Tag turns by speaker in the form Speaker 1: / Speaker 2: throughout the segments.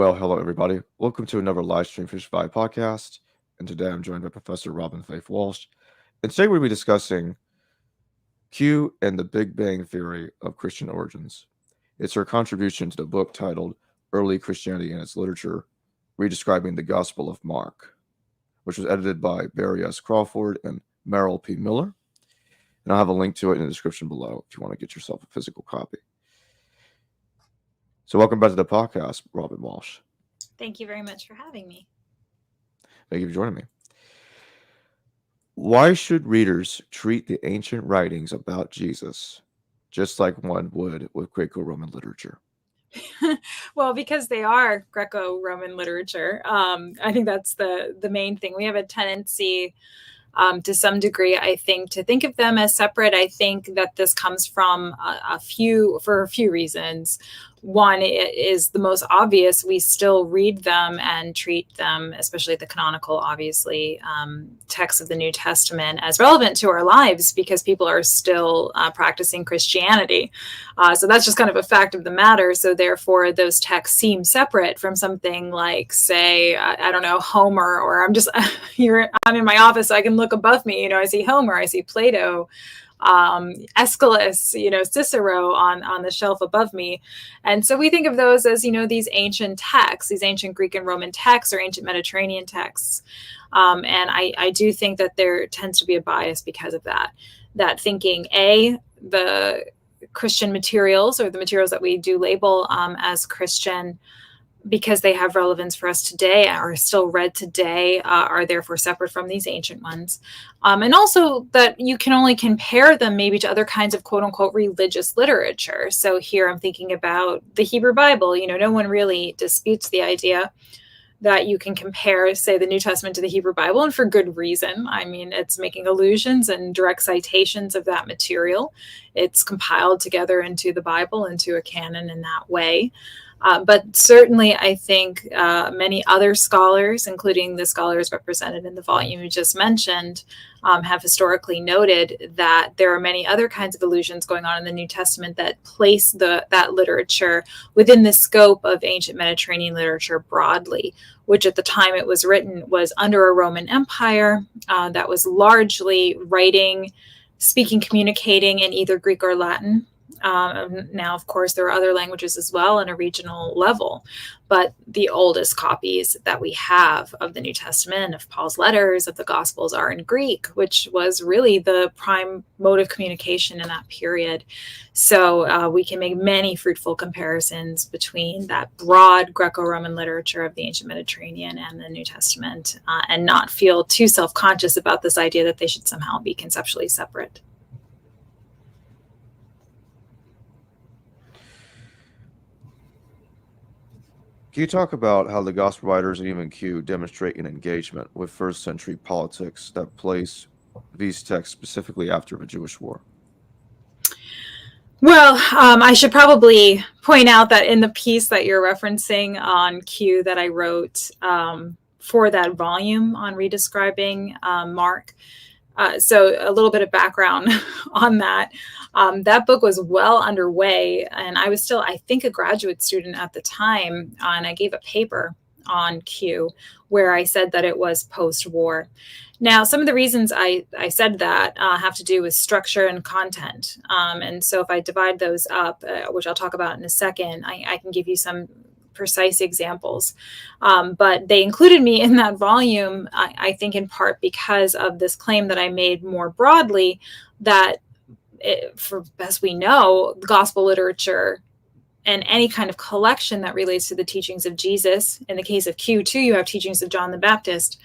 Speaker 1: Well, hello everybody. Welcome to another live stream Fish Five podcast. And today I'm joined by Professor Robyn Walsh. And today we'll be discussing Q and the Big Bang Theory of Christian Origins. It's her contribution to the book titled Early Christianity and Its Literature, Redescribing the Gospel of Mark, which was edited by Barry S. Crawford and Merrill P. Miller. And I'll have a link to it in the description below if you want to get yourself a physical copy. So welcome back to the podcast, Robyn Walsh.
Speaker 2: Thank you very much for having me.
Speaker 1: Thank you for joining me. Why should readers treat the ancient writings about Jesus just like one would with Greco-Roman literature?
Speaker 2: Well, because they are Greco-Roman literature. I think that's the main thing. We have a tendency to some degree, I think, to think of them as separate. I think that this comes from for a few reasons. One is the most obvious. We still read them and treat them, especially the canonical, obviously, texts of the New Testament, as relevant to our lives because people are still practicing Christianity. So that's just kind of a fact of the matter. So therefore, those texts seem separate from something like, say, I don't know, Homer, or I'm in my office, so I can look above me. I see Homer, I see Plato, Aeschylus, Cicero on the shelf above me. And so we think of those as, these ancient texts, these ancient Greek and Roman texts or ancient Mediterranean texts. And I do think that there tends to be a bias because of that thinking, the Christian materials or the materials that we do label as Christian, because they have relevance for us today, are still read today, are therefore separate from these ancient ones. And also that you can only compare them maybe to other kinds of quote unquote religious literature. So here I'm thinking about the Hebrew Bible. No one really disputes the idea that you can compare, say, the New Testament to the Hebrew Bible, and for good reason. I mean, it's making allusions and direct citations of that material. It's compiled together into the Bible, into a canon in that way. But certainly, I think many other scholars, including the scholars represented in the volume you just mentioned, have historically noted that there are many other kinds of allusions going on in the New Testament that place that literature within the scope of ancient Mediterranean literature broadly, which at the time it was written was under a Roman Empire that was largely writing, speaking, communicating in either Greek or Latin. Now, of course, there are other languages as well on a regional level, but the oldest copies that we have of the New Testament, of Paul's letters, of the Gospels are in Greek, which was really the prime mode of communication in that period. So we can make many fruitful comparisons between that broad Greco-Roman literature of the ancient Mediterranean and the New Testament, and not feel too self-conscious about this idea that they should somehow be conceptually separate.
Speaker 1: Can you talk about how the gospel writers and even Q demonstrate an engagement with first century politics that place these texts specifically after the Jewish War?
Speaker 2: Well, I should probably point out that in the piece that you're referencing on Q that I wrote for that volume on redescribing Mark, so a little bit of background on that. That book was well underway, and I was still, I think, a graduate student at the time, and I gave a paper on Q where I said that it was post-war. Now, some of the reasons I said that have to do with structure and content. And so if I divide those up, which I'll talk about in a second, I can give you some precise examples. But they included me in that volume, I think in part because of this claim that I made more broadly that, for best we know, gospel literature and any kind of collection that relates to the teachings of Jesus, in the case of Q too, you have teachings of John the Baptist,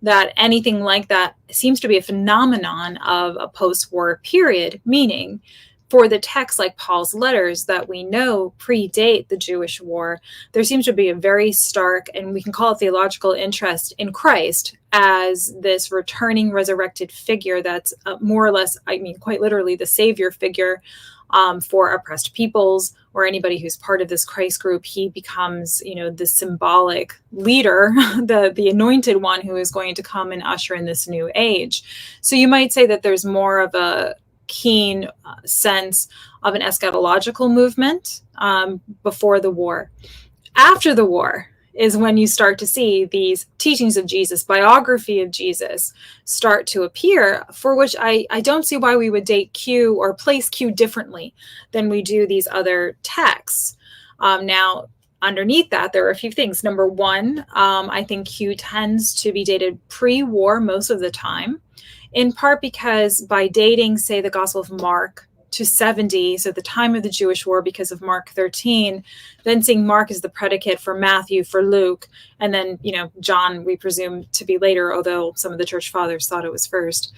Speaker 2: that anything like that seems to be a phenomenon of a post-war period, meaning for the texts like Paul's letters that we know predate the Jewish war, there seems to be a very stark, and we can call it theological interest in Christ as this returning resurrected figure that's more or less, I mean, quite literally the savior figure for oppressed peoples or anybody who's part of this Christ group. He becomes, the symbolic leader, the anointed one who is going to come and usher in this new age. So you might say that there's more of a keen sense of an eschatological movement before the war. After the war, is when you start to see these teachings of Jesus, biography of Jesus start to appear, for which I don't see why we would date Q or place Q differently than we do these other texts. Now, underneath that, there are a few things. Number one, I think Q tends to be dated pre-war most of the time, in part because by dating, say, the Gospel of Mark to 70, so the time of the Jewish war because of Mark 13, then seeing Mark as the predicate for Matthew, for Luke, and then, John, we presume to be later, although some of the church fathers thought it was first.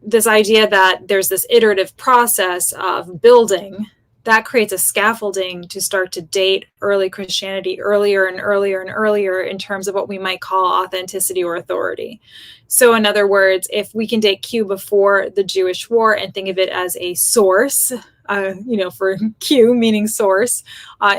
Speaker 2: This idea that there's this iterative process of building that creates a scaffolding to start to date early Christianity earlier and earlier and earlier in terms of what we might call authenticity or authority. So in other words, if we can date Q before the Jewish war and think of it as a source, for Q meaning source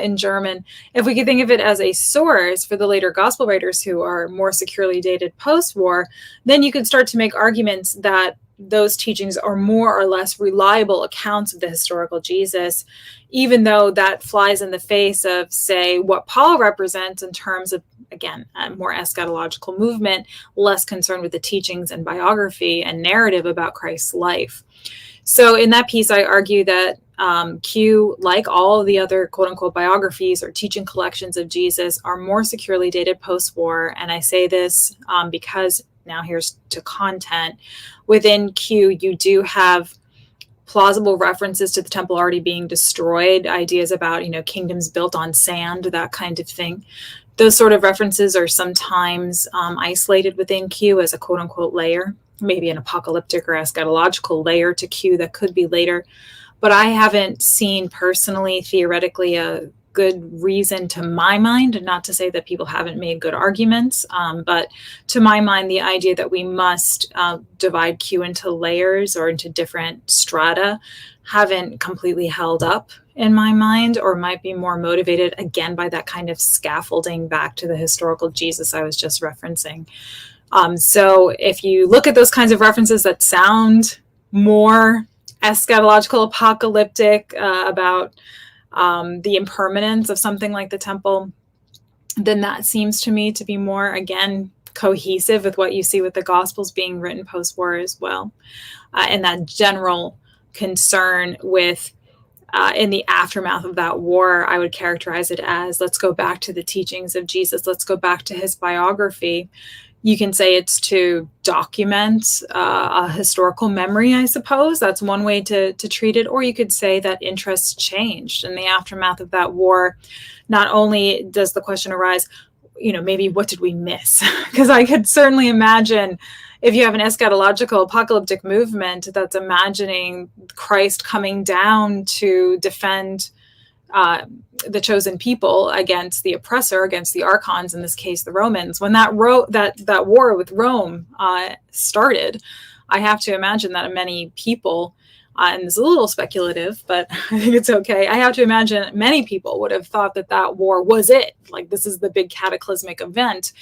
Speaker 2: in German, if we could think of it as a source for the later gospel writers who are more securely dated post-war, then you could start to make arguments that those teachings are more or less reliable accounts of the historical Jesus, even though that flies in the face of, say, what Paul represents in terms of, again, a more eschatological movement, less concerned with the teachings and biography and narrative about Christ's life. So in that piece, I argue that Q, like all of the other quote-unquote biographies or teaching collections of Jesus, are more securely dated post-war. And I say this because now here's to content. Within Q, you do have plausible references to the temple already being destroyed, ideas about, kingdoms built on sand, that kind of thing. Those sort of references are sometimes isolated within Q as a quote-unquote layer, maybe an apocalyptic or eschatological layer to Q that could be later. But I haven't seen personally, theoretically, a good reason to my mind, not to say that people haven't made good arguments, but to my mind, the idea that we must divide Q into layers or into different strata haven't completely held up in my mind, or might be more motivated, again, by that kind of scaffolding back to the historical Jesus I was just referencing. So if you look at those kinds of references that sound more eschatological, apocalyptic, about the impermanence of something like the temple, then that seems to me to be more, again, cohesive with what you see with the Gospels being written post-war as well. And that general concern with, in the aftermath of that war, I would characterize it as, let's go back to the teachings of Jesus. Let's go back to his biography. You can say it's to document a historical memory, I suppose. That's one way to treat it. Or you could say that interests changed in the aftermath of that war. Not only does the question arise, maybe what did we miss? Because I could certainly imagine if you have an eschatological apocalyptic movement that's imagining Christ coming down to defend the chosen people against the oppressor, against the archons, in this case the Romans. When that war with Rome started, I have to imagine that many people, and it's a little speculative, but I think it's okay, I have to imagine many people would have thought that war was it. Like, this is the big cataclysmic event.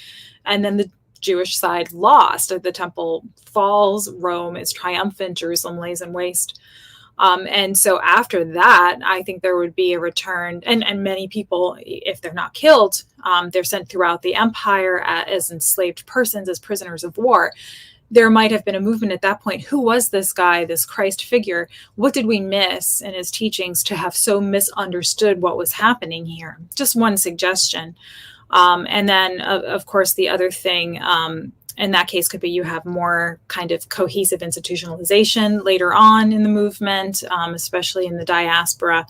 Speaker 2: And then the Jewish side lost. The temple falls, Rome is triumphant, Jerusalem lays in waste. And so after that, I think there would be a return, and many people, if they're not killed, they're sent throughout the empire as enslaved persons, as prisoners of war. There might have been a movement at that point. Who was this guy, this Christ figure? What did we miss in his teachings to have so misunderstood what was happening here? Just one suggestion. And then, of course, the other thing, in that case, could be you have more kind of cohesive institutionalization later on in the movement, especially in the diaspora,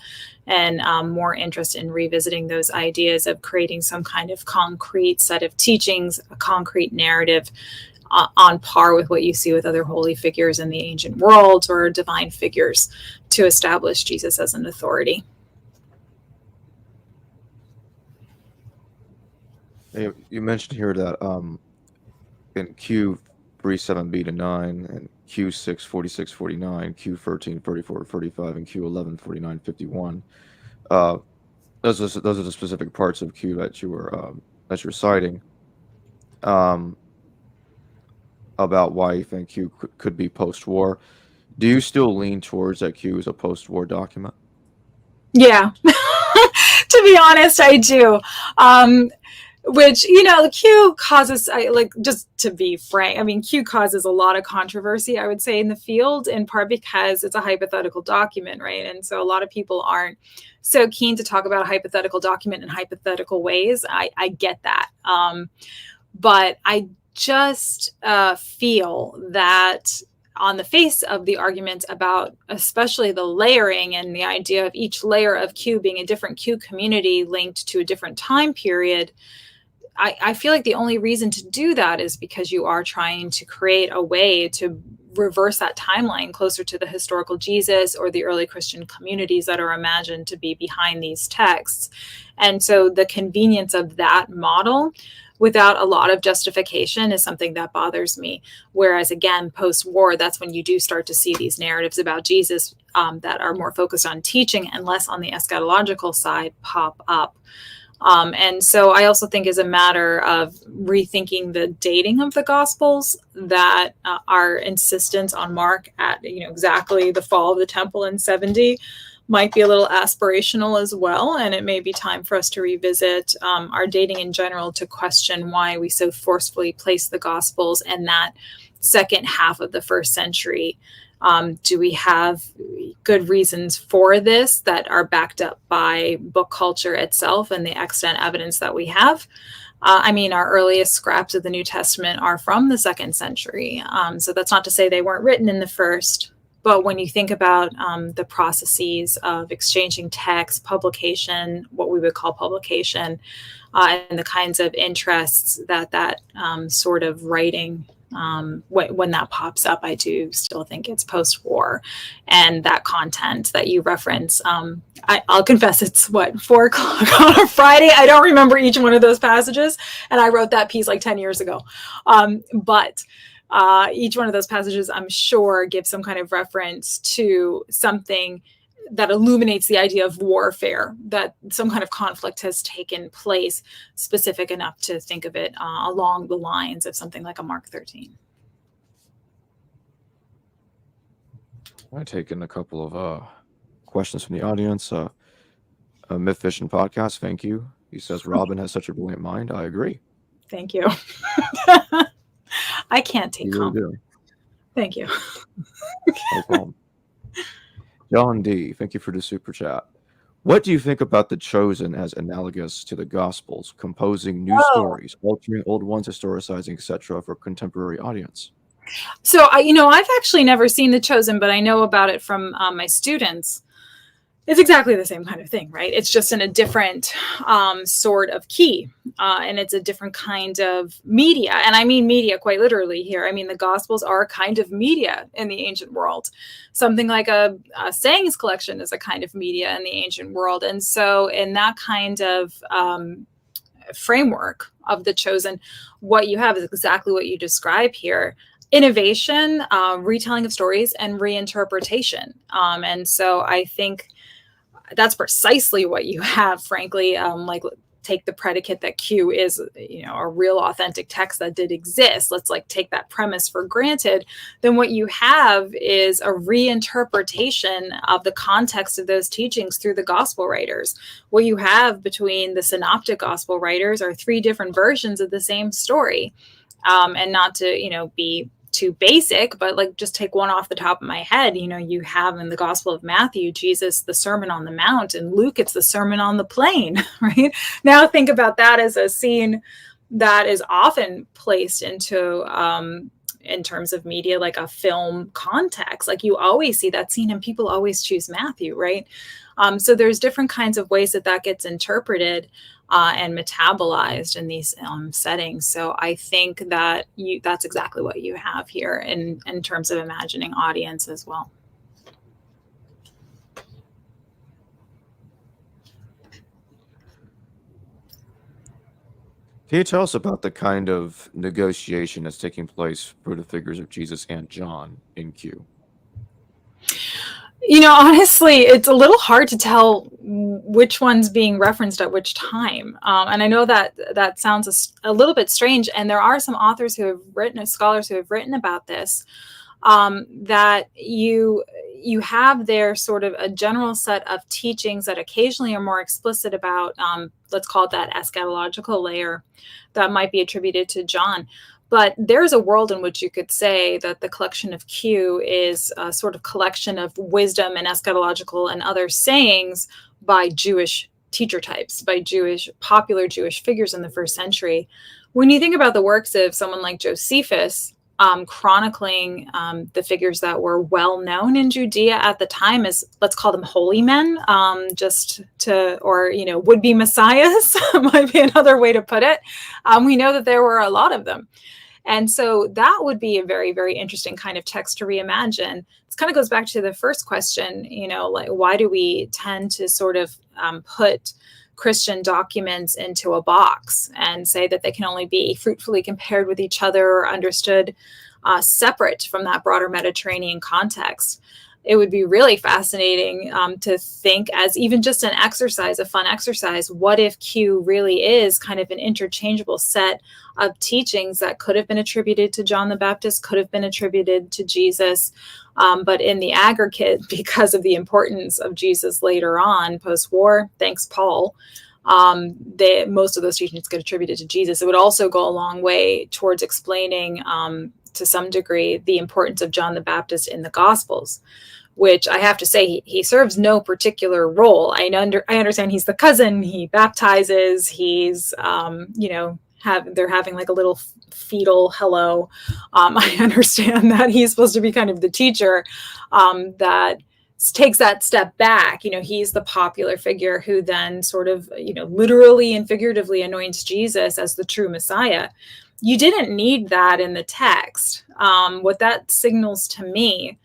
Speaker 2: and more interest in revisiting those ideas of creating some kind of concrete set of teachings, a concrete narrative on par with what you see with other holy figures in the ancient world or divine figures to establish Jesus as an authority.
Speaker 1: You mentioned here that in Q 37b to 9 and Q 6 46 49, Q 13 34 35, and Q 11 49 51, those are the specific parts of Q that you were citing, about why you think Q could be post-war. Do you still lean towards that Q is a post-war document?
Speaker 2: Yeah, to be honest, I do. which, you know, Q causes, like, just to be frank, I mean, Q causes a lot of controversy, I would say, in the field, in part because it's a hypothetical document, right? And so a lot of people aren't so keen to talk about a hypothetical document in hypothetical ways. I get that. But I just feel that on the face of the argument about especially the layering and the idea of each layer of Q being a different Q community linked to a different time period, I feel like the only reason to do that is because you are trying to create a way to reverse that timeline closer to the historical Jesus or the early Christian communities that are imagined to be behind these texts. And so the convenience of that model without a lot of justification is something that bothers me. Whereas, again, post-war, that's when you do start to see these narratives about Jesus that are more focused on teaching and less on the eschatological side pop up. And so I also think is a matter of rethinking the dating of the Gospels, that our insistence on Mark at, you know, exactly the fall of the temple in 70 might be a little aspirational as well. And it may be time for us to revisit our dating in general, to question why we so forcefully place the Gospels in that second half of the first century. Do we have good reasons for this that are backed up by book culture itself and the extant evidence that we have? I mean, our earliest scraps of the New Testament are from the second century. So that's not to say they weren't written in the first. But when you think about the processes of exchanging text, publication, what we would call publication, and the kinds of interests that sort of writing, when that pops up, I do still think it's post-war. And that content that you reference, I'll confess, it's 4 o'clock on a Friday. I don't remember each one of those passages. And I wrote that piece like 10 years ago. But each one of those passages, I'm sure, gives some kind of reference to something that illuminates the idea of warfare, that some kind of conflict has taken place, specific enough to think of it along the lines of something like a Mark 13.
Speaker 1: I've taken a couple of questions from the audience. Myth Fishing Podcast, thank you. He says, Robyn has such a brilliant mind. I agree.
Speaker 2: Thank you. I can't take compliments. Thank you.
Speaker 1: No problem. John D, thank you for the super chat. What do you think about the Chosen as analogous to the Gospels, composing new stories, altering old ones, historicizing, etc., for contemporary audience?
Speaker 2: So, I've actually never seen The Chosen, but I know about it from my students. It's exactly the same kind of thing, right? It's just in a different sort of key, and it's a different kind of media. And I mean media quite literally here. I mean, the Gospels are a kind of media in the ancient world. Something like a sayings collection is a kind of media in the ancient world. And so in that kind of framework of The Chosen, what you have is exactly what you describe here. Innovation, retelling of stories, and reinterpretation. And so I think that's precisely what you have, frankly. Like, take the predicate that Q is, a real authentic text that did exist. Let's take that premise for granted. Then what you have is a reinterpretation of the context of those teachings through the gospel writers. What you have between the synoptic gospel writers are 3 different versions of the same story. And not to, be too basic, but just take one off the top of my head. You have in the Gospel of Matthew, Jesus, the Sermon on the Mount, and Luke, it's the Sermon on the Plain, right? Now think about that as a scene that is often placed into, in terms of media, like a film context. You always see that scene and people always choose Matthew, right? So there's different kinds of ways that gets interpreted and metabolized in these settings. So I think that that's exactly what you have here in terms of imagining audience as well.
Speaker 1: Can you tell us about the kind of negotiation that's taking place for the figures of Jesus and John in Q?
Speaker 2: Honestly, it's a little hard to tell which one's being referenced at which time. And I know that sounds a little bit strange. And there are some authors who have written, scholars who have written about this. that you have there sort of a general set of teachings that occasionally are more explicit about, let's call it that eschatological layer that might be attributed to John. But there's a world in which you could say that the collection of Q is a sort of collection of wisdom and eschatological and other sayings by Jewish teacher types, by popular Jewish figures in the first century. When you think about the works of someone like Josephus, chronicling the figures that were well known in Judea at the time as, let's call them holy men, or would-be messiahs might be another way to put it. We know that there were a lot of them. And so that would be a very, very interesting kind of text to reimagine. This kind of goes back to the first question, like, why do we tend to sort of put Christian documents into a box and say that they can only be fruitfully compared with each other or understood separate from that broader Mediterranean context? It would be really fascinating to think, as even just an exercise, a fun exercise, what if Q really is kind of an interchangeable set of teachings that could have been attributed to John the Baptist, could have been attributed to Jesus, but in the aggregate, because of the importance of Jesus later on, post-war, thanks Paul, most of those teachings get attributed to Jesus. It would also go a long way towards explaining, to some degree, the importance of John the Baptist in the Gospels, which I have to say, he serves no particular role. I understand he's the cousin, he baptizes, he's, they're having like a little fetal hello. I understand that he's supposed to be kind of the teacher that takes that step back. He's the popular figure who then sort of, literally and figuratively anoints Jesus as the true Messiah. You didn't need that in the text. What that signals to me,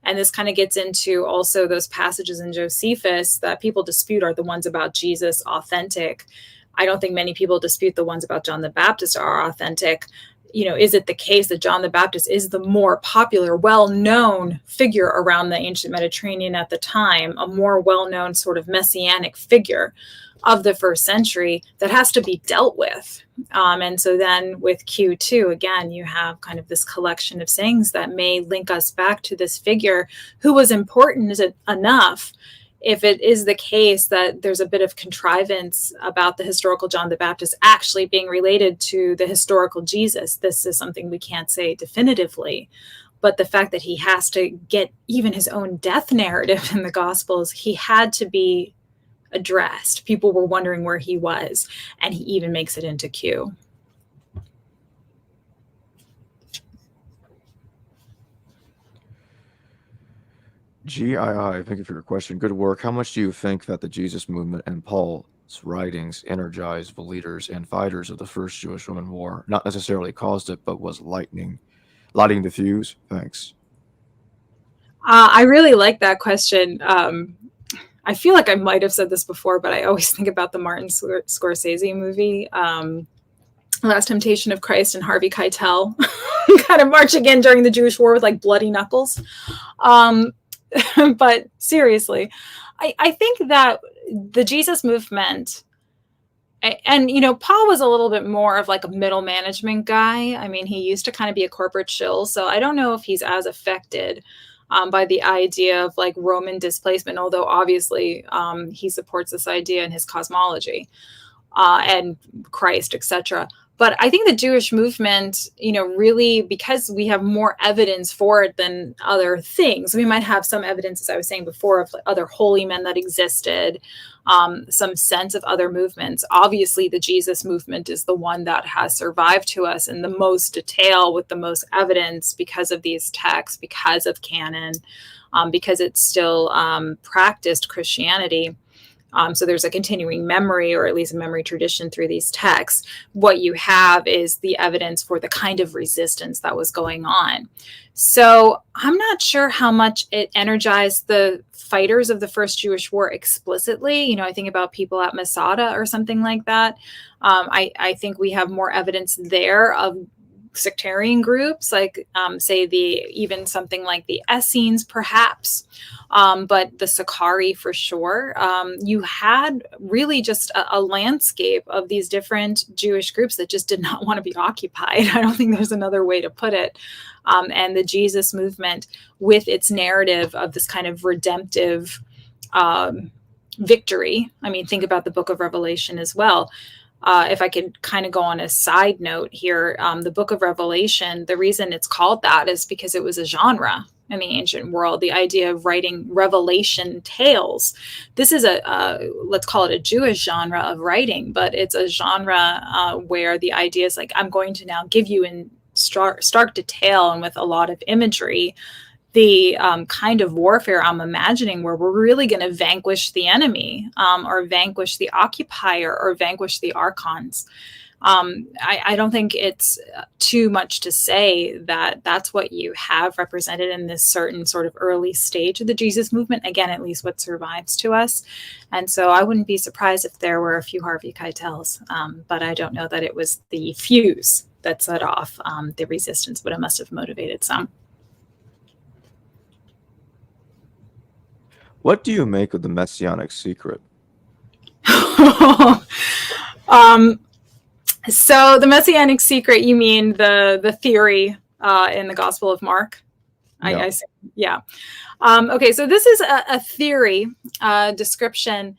Speaker 2: and this kind of gets into also those passages in Josephus that people dispute are the ones about Jesus authentic. I don't think many people dispute the ones about John the Baptist are authentic. Is it the case that John the Baptist is the more popular, well-known figure around the ancient Mediterranean at the time, a more well-known sort of messianic figure of the first century that has to be dealt with? And so then with Q2, again, you have kind of this collection of sayings that may link us back to this figure who was important enough, if it is the case that there's a bit of contrivance about the historical John the Baptist actually being related to the historical Jesus. This is something we can't say definitively, but the fact that he has to get even his own death narrative in the Gospels, he had to be addressed. People were wondering where he was, and he even makes it into Q.
Speaker 1: GII, thank you for your question. Good work. How much do you think that the Jesus movement and Paul's writings energized the leaders and fighters of the First Jewish-Roman War? Not necessarily caused it, but was lighting the fuse? Thanks.
Speaker 2: I really like that question. I feel like I might have said this before, but I always think about the Martin Scorsese movie, Last Temptation of Christ, and Harvey Keitel kind of marching in during the Jewish War with like bloody knuckles. But seriously, I think that the Jesus movement, and Paul was a little bit more of like a middle management guy. I mean, he used to kind of be a corporate shill, so I don't know if he's as affected by the idea of like Roman displacement, although obviously he supports this idea in his cosmology and Christ, etc. But I think the Jewish movement, really, because we have more evidence for it than other things, we might have some evidence, as I was saying before, of other holy men that existed, some sense of other movements. Obviously, the Jesus movement is the one that has survived to us in the most detail, with the most evidence, because of these texts, because of canon, because it's still practiced Christianity. So there's a continuing memory, or at least a memory tradition through these texts. What you have is the evidence for the kind of resistance that was going on. So I'm not sure how much it energized the fighters of the First Jewish War explicitly. I think about people at Masada or something like that. I think we have more evidence there of sectarian groups, like say even something like the Essenes, perhaps, but the Sakari for sure. You had really just a landscape of these different Jewish groups that just did not want to be occupied. I don't think there's another way to put it. And the Jesus movement, with its narrative of this kind of redemptive victory. I mean, think about the book of Revelation as well. If I could kind of go on a side note here, the book of Revelation, the reason it's called that is because it was a genre in the ancient world, the idea of writing revelation tales. This is let's call it a Jewish genre of writing, but it's a genre where the idea is like, I'm going to now give you in stark detail and with a lot of imagery the kind of warfare I'm imagining where we're really going to vanquish the enemy or vanquish the occupier or vanquish the archons. I don't think it's too much to say that that's what you have represented in this certain sort of early stage of the Jesus movement. Again, at least what survives to us. And so I wouldn't be surprised if there were a few Harvey Keitels, but I don't know that it was the fuse that set off the resistance, but it must have motivated some.
Speaker 1: What do you make of the messianic secret?
Speaker 2: So the messianic secret, you mean the theory in the Gospel of Mark?
Speaker 1: Yeah.
Speaker 2: Okay, so this is a theory description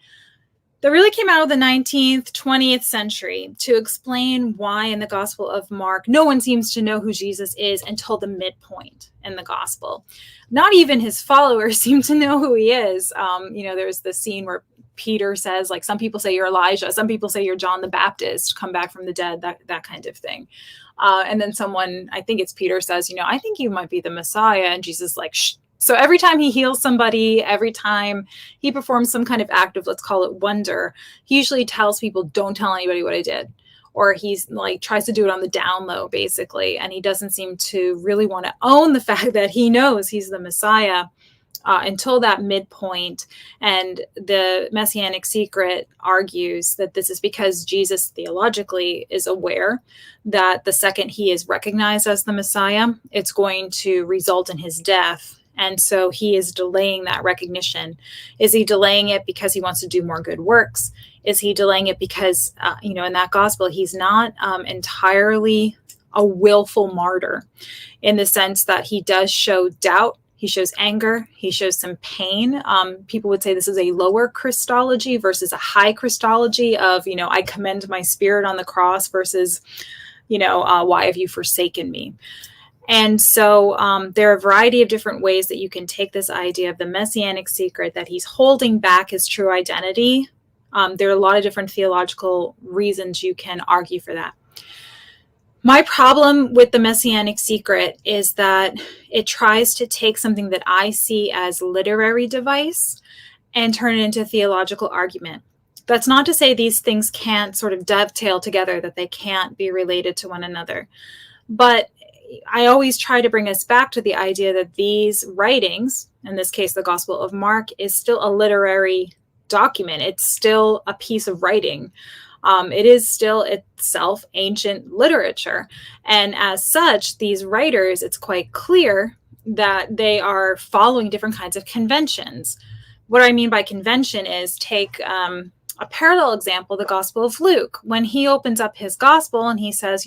Speaker 2: that really came out of the 19th, 20th century to explain why in the Gospel of Mark, no one seems to know who Jesus is until the midpoint in the Gospel. Not even his followers seem to know who he is. There's the scene where Peter says, like, some people say you're Elijah, some people say you're John the Baptist, come back from the dead, that kind of thing. And then someone, I think it's Peter, says, I think you might be the Messiah. And Jesus is like, shh. So every time he heals somebody, every time he performs some kind of act of, let's call it wonder, he usually tells people, don't tell anybody what I did. Or he's like, tries to do it on the down low, basically. And he doesn't seem to really want to own the fact that he knows he's the Messiah until that midpoint. And the Messianic secret argues that this is because Jesus theologically is aware that the second he is recognized as the Messiah, it's going to result in his death. And so he is delaying that recognition. Is he delaying it because he wants to do more good works? Is he delaying it because, in that gospel, he's not entirely a willful martyr in the sense that he does show doubt. He shows anger. He shows some pain. People would say this is a lower Christology versus a high Christology of, I commend my spirit on the cross versus, why have you forsaken me? And so there are a variety of different ways that you can take this idea of the messianic secret, that he's holding back his true identity. There are a lot of different theological reasons you can argue for that. My problem with the messianic secret is that it tries to take something that I see as literary device and turn it into a theological argument. That's not to say these things can't sort of dovetail together, that they can't be related to one another. But I always try to bring us back to the idea that these writings, in this case, the Gospel of Mark, is still a literary document. It's still a piece of writing. It is still itself ancient literature. And as such, these writers, it's quite clear that they are following different kinds of conventions. What I mean by convention is take a parallel example, the Gospel of Luke. When he opens up his gospel and he says,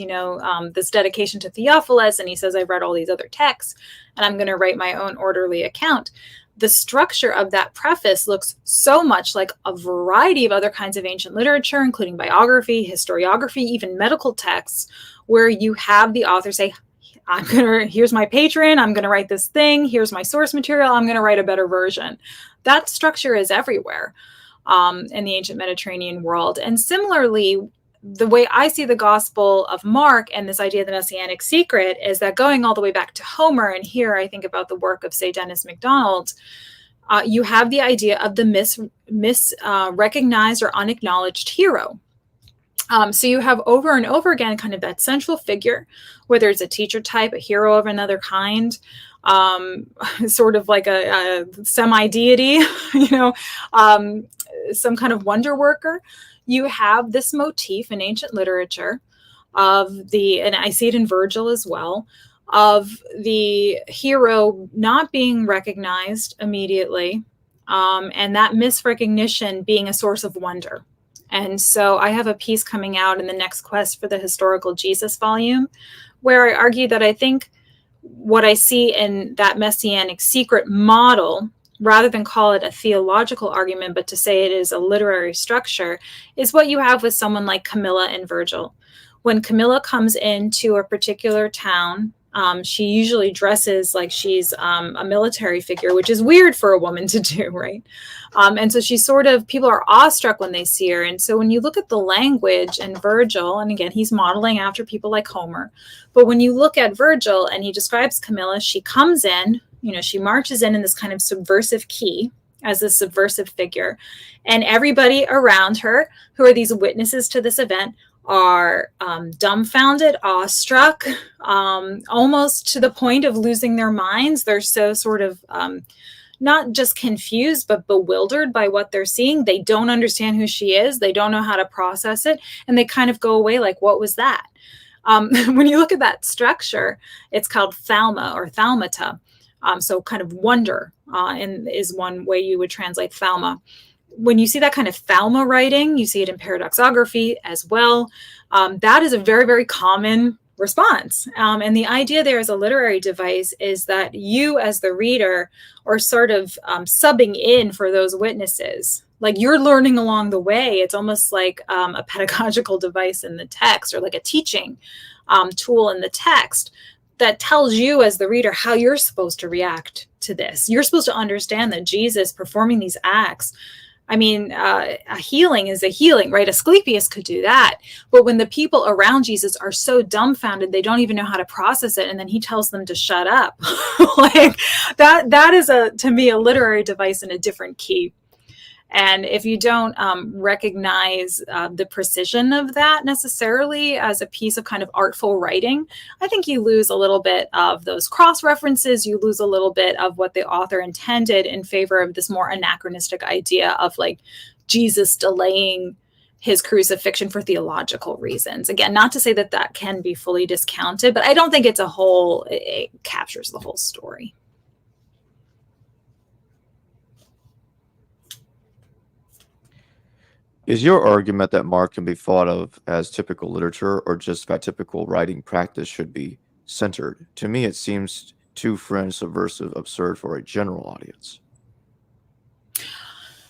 Speaker 2: this dedication to Theophilus, and he says, I've read all these other texts and I'm going to write my own orderly account. The structure of that preface looks so much like a variety of other kinds of ancient literature, including biography, historiography, even medical texts, where you have the author say, here's my patron, I'm going to write this thing, here's my source material, I'm going to write a better version. That structure is everywhere in the ancient Mediterranean world. And similarly, the way I see the Gospel of Mark and this idea of the messianic secret is that going all the way back to Homer, and here I think about the work of, say, Dennis MacDonald, you have the idea of the recognized or unacknowledged hero. So you have over and over again kind of that central figure, whether it's a teacher type, a hero of another kind, sort of like a semi-deity, some kind of wonder worker. You have this motif in ancient literature and I see it in Virgil as well, of the hero not being recognized immediately, and that misrecognition being a source of wonder. And so I have a piece coming out in the next Quest for the Historical Jesus volume, where I argue that I think what I see in that messianic secret model, rather than call it a theological argument, but to say it is a literary structure, is what you have with someone like Camilla and Virgil. When Camilla comes into a particular town, she usually dresses like she's a military figure, which is weird for a woman to do, right? And so she's people are awestruck when they see her. And so when you look at the language in Virgil, and again, he's modeling after people like Homer, but when you look at Virgil and he describes Camilla, she comes in, she marches in this kind of subversive key as a subversive figure. And everybody around her, who are these witnesses to this event, are dumbfounded, awestruck, almost to the point of losing their minds. They're so sort of not just confused, but bewildered by what they're seeing. They don't understand who she is. They don't know how to process it. And they kind of go away like, what was that? When you look at that structure, it's called thalma or thalmata. So kind of wonder and is one way you would translate thalma. When you see that kind of thalma writing, you see it in paradoxography as well. That is a very, very common response. And the idea there as a literary device is that you as the reader are sort of subbing in for those witnesses. Like you're learning along the way. It's almost like a pedagogical device in the text, or like a teaching tool in the text that tells you as the reader how you're supposed to react to this. You're supposed to understand that Jesus performing these acts, I mean, a healing is a healing, right? Asclepius could do that. But when the people around Jesus are so dumbfounded, they don't even know how to process it. And then he tells them to shut up. Like that is to me, a literary device in a different key. And if you don't recognize the precision of that necessarily as a piece of kind of artful writing, I think you lose a little bit of those cross references. You lose a little bit of what the author intended in favor of this more anachronistic idea of like Jesus delaying his crucifixion for theological reasons. Again, not to say that that can be fully discounted, but I don't think it's it captures the whole story.
Speaker 1: Is your argument that Mark can be thought of as typical literature, or just that typical writing practice should be centered? To me, it seems too fringe, subversive, absurd for a general audience.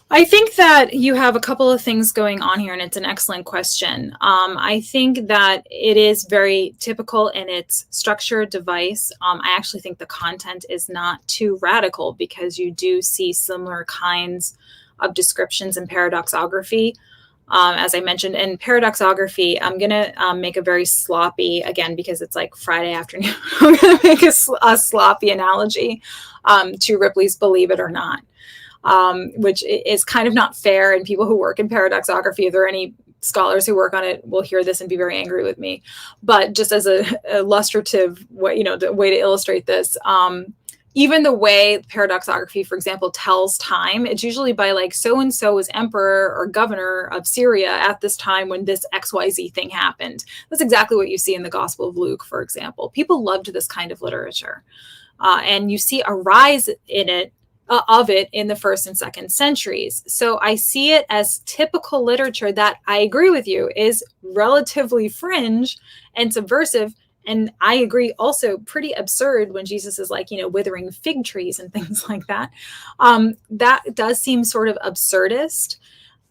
Speaker 2: I think that you have a couple of things going on here, and it's an excellent question. I think that it is very typical in its structure device. I actually think the content is not too radical because you do see similar kinds of descriptions in paradoxography. As I mentioned, in paradoxography, I'm going to make a very sloppy, again, because it's like Friday afternoon, I'm going to make a sloppy analogy to Ripley's Believe It or Not, which is kind of not fair. And people who work in paradoxography, if there are any scholars who work on it, will hear this and be very angry with me. But just as a illustrative way, the way to illustrate this, even the way paradoxography, for example, tells time, it's usually by like so-and-so was emperor or governor of Syria at this time when this XYZ thing happened. That's exactly what you see in the Gospel of Luke, for example. People loved this kind of literature. And you see a rise in it, of it in the 1st and 2nd centuries. So I see it as typical literature that, I agree with you, is relatively fringe and subversive. And I agree, also pretty absurd when Jesus is like, withering fig trees and things like that. That does seem sort of absurdist,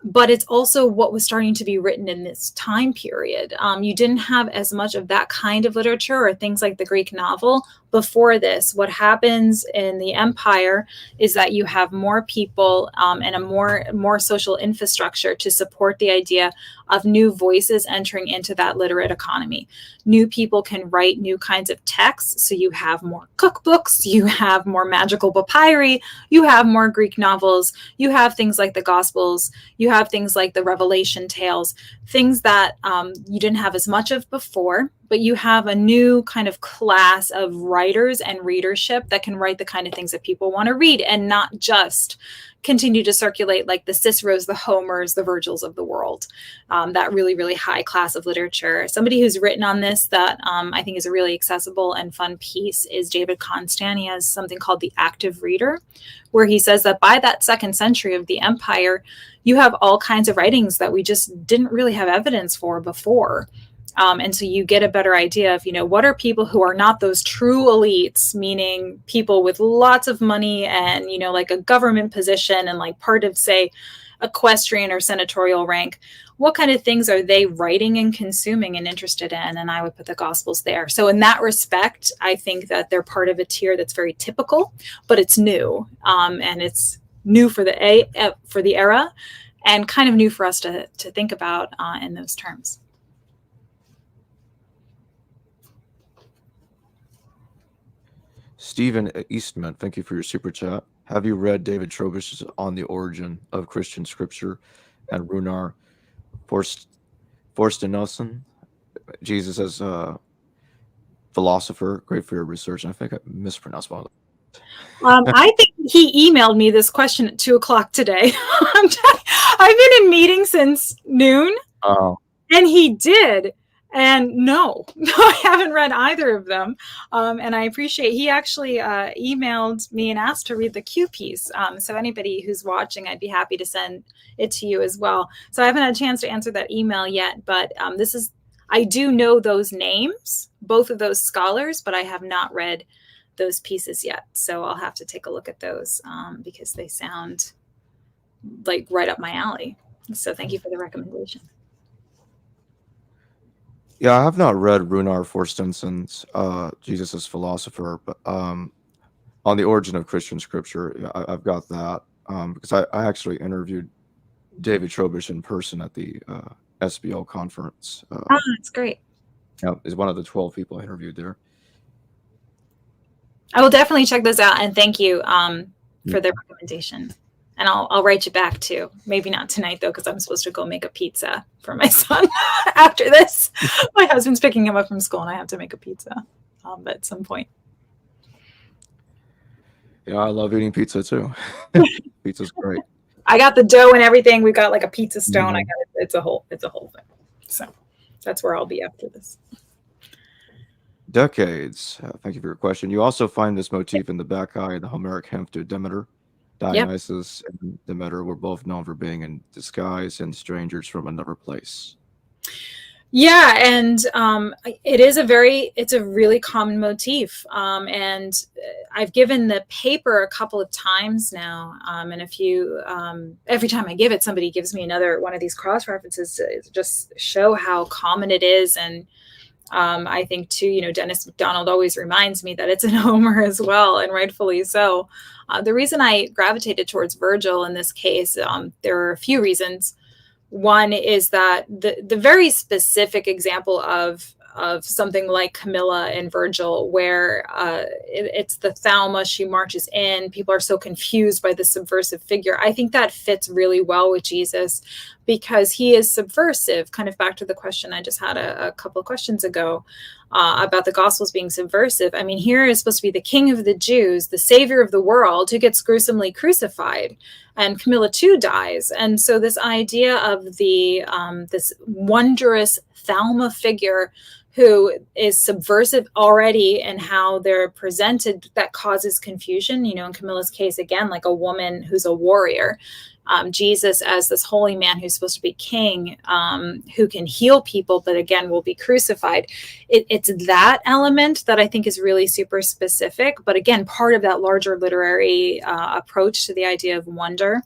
Speaker 2: but it's also what was starting to be written in this time period. You didn't have as much of that kind of literature or things like the Greek novel before this. What happens in the empire is that you have more people and a more social infrastructure to support the idea of new voices entering into that literate economy. New people can write new kinds of texts. So you have more cookbooks, you have more magical papyri, you have more Greek novels, you have things like the Gospels, you have things like the Revelation tales, things that you didn't have as much of before. but you have a new kind of class of writers and readership that can write the kind of things that people want to read, and not just continue to circulate like the Ciceros, the Homers, the Virgils of the world, that really, really high class of literature. Somebody who's written on this that I think is a really accessible and fun piece is David Constant. He has something called The Active Reader, where he says that by that 2nd century of the empire, you have all kinds of writings that we just didn't really have evidence for before. And so you get a better idea of, what are people who are not those true elites, meaning people with lots of money and, like a government position and like part of, say, equestrian or senatorial rank. What kind of things are they writing and consuming and interested in? And I would put the Gospels there. So in that respect, I think that they're part of a tier that's very typical, but it's new. And it's new for the era, and kind of new for us to think about in those terms.
Speaker 1: Stephen Eastman, thank you for your super chat. Have you read David Trowbridge's On the Origin of Christian Scripture and Runar Forstenelson, Jesus as a philosopher? Great for your research. And I think I mispronounced one of them.
Speaker 2: I think he emailed me this question at 2:00 today. I've been in meetings since noon, and he did. And no, I haven't read either of them. And I appreciate, he actually emailed me and asked to read the Q piece. So anybody who's watching, I'd be happy to send it to you as well. So I haven't had a chance to answer that email yet, but I do know those names, both of those scholars, but I have not read those pieces yet. So I'll have to take a look at those because they sound like right up my alley. So thank you for the recommendation.
Speaker 1: Yeah, I have not read Runar Forstenson's Jesus as Philosopher, but On the Origin of Christian Scripture, I've got that because I actually interviewed David Trowbridge in person at the SBL conference.
Speaker 2: That's great.
Speaker 1: Yeah, is one of the 12 people I interviewed there.
Speaker 2: I will definitely check those out, and thank you for the recommendation. And I'll write you back too. Maybe not tonight though, because I'm supposed to go make a pizza for my son after this. My husband's picking him up from school, and I have to make a pizza at some point.
Speaker 1: Yeah, I love eating pizza too. Pizza's great.
Speaker 2: I got the dough and everything. We got like a pizza stone. I got it. It's a whole thing. So that's where I'll be after this.
Speaker 1: Decades. Thank you for your question. You also find this motif in the Bacchae and the Homeric hymn to Demeter. Dionysus and Demeter were both known for being in disguise and strangers from another place.
Speaker 2: Yeah, and it's a really common motif. And I've given the paper a couple of times now. And every time I give it, somebody gives me another one of these cross references to just show how common it is. And I think too, Dennis MacDonald always reminds me that it's in Homer as well, and rightfully so. The reason I gravitated towards Virgil in this case, there are a few reasons. One is that the very specific example of something like Camilla and Virgil, where it's the Thalma, she marches in, people are so confused by the subversive figure. I think that fits really well with Jesus because he is subversive, kind of back to the question I just had a couple of questions ago about the Gospels being subversive. I mean, here is supposed to be the King of the Jews, the Savior of the world, who gets gruesomely crucified, and Camilla too dies. And so this idea of this wondrous Thalma figure who is subversive already in how they're presented, that causes confusion. In Camilla's case, again, like a woman who's a warrior. Jesus as this holy man who's supposed to be king, who can heal people, but again, will be crucified. It's that element that I think is really super specific, but again, part of that larger literary approach to the idea of wonder.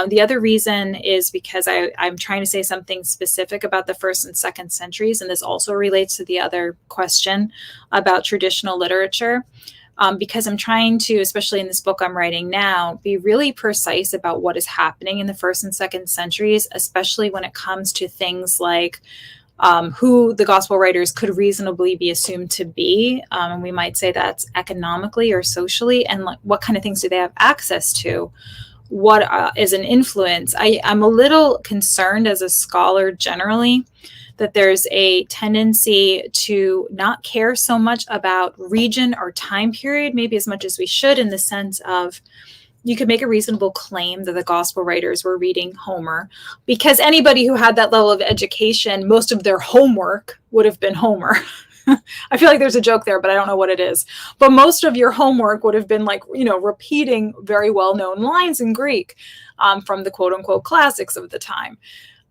Speaker 2: The other reason is because I'm trying to say something specific about the 1st and 2nd centuries, and this also relates to the other question about traditional literature. Because I'm trying to, especially in this book I'm writing now, be really precise about what is happening in the 1st and 2nd centuries, especially when it comes to things like who the gospel writers could reasonably be assumed to be. And we might say that's economically or socially, and what kind of things do they have access to? What is an influence? I'm a little concerned as a scholar generally that there's a tendency to not care so much about region or time period, maybe as much as we should, in the sense of you could make a reasonable claim that the gospel writers were reading Homer, because anybody who had that level of education, most of their homework would have been Homer. I feel like there's a joke there, but I don't know what it is. But most of your homework would have been like, repeating very well-known lines in Greek from the quote unquote classics of the time.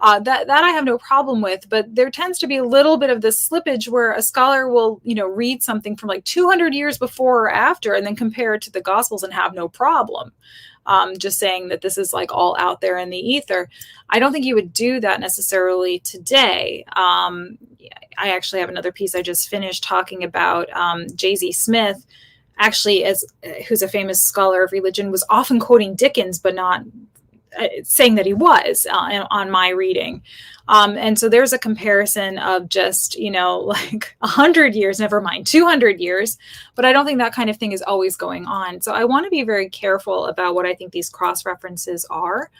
Speaker 2: That I have no problem with, but there tends to be a little bit of this slippage where a scholar will, read something from like 200 years before or after and then compare it to the Gospels and have no problem. Just saying that this is like all out there in the ether. I don't think you would do that necessarily today. I actually have another piece I just finished talking about. J.Z. Smith, actually, who's a famous scholar of religion, was often quoting Dickens, but not saying that he was on my reading. And so there's a comparison of just, like 100 years, never mind 200 years. But I don't think that kind of thing is always going on. So I want to be very careful about what I think these cross references are.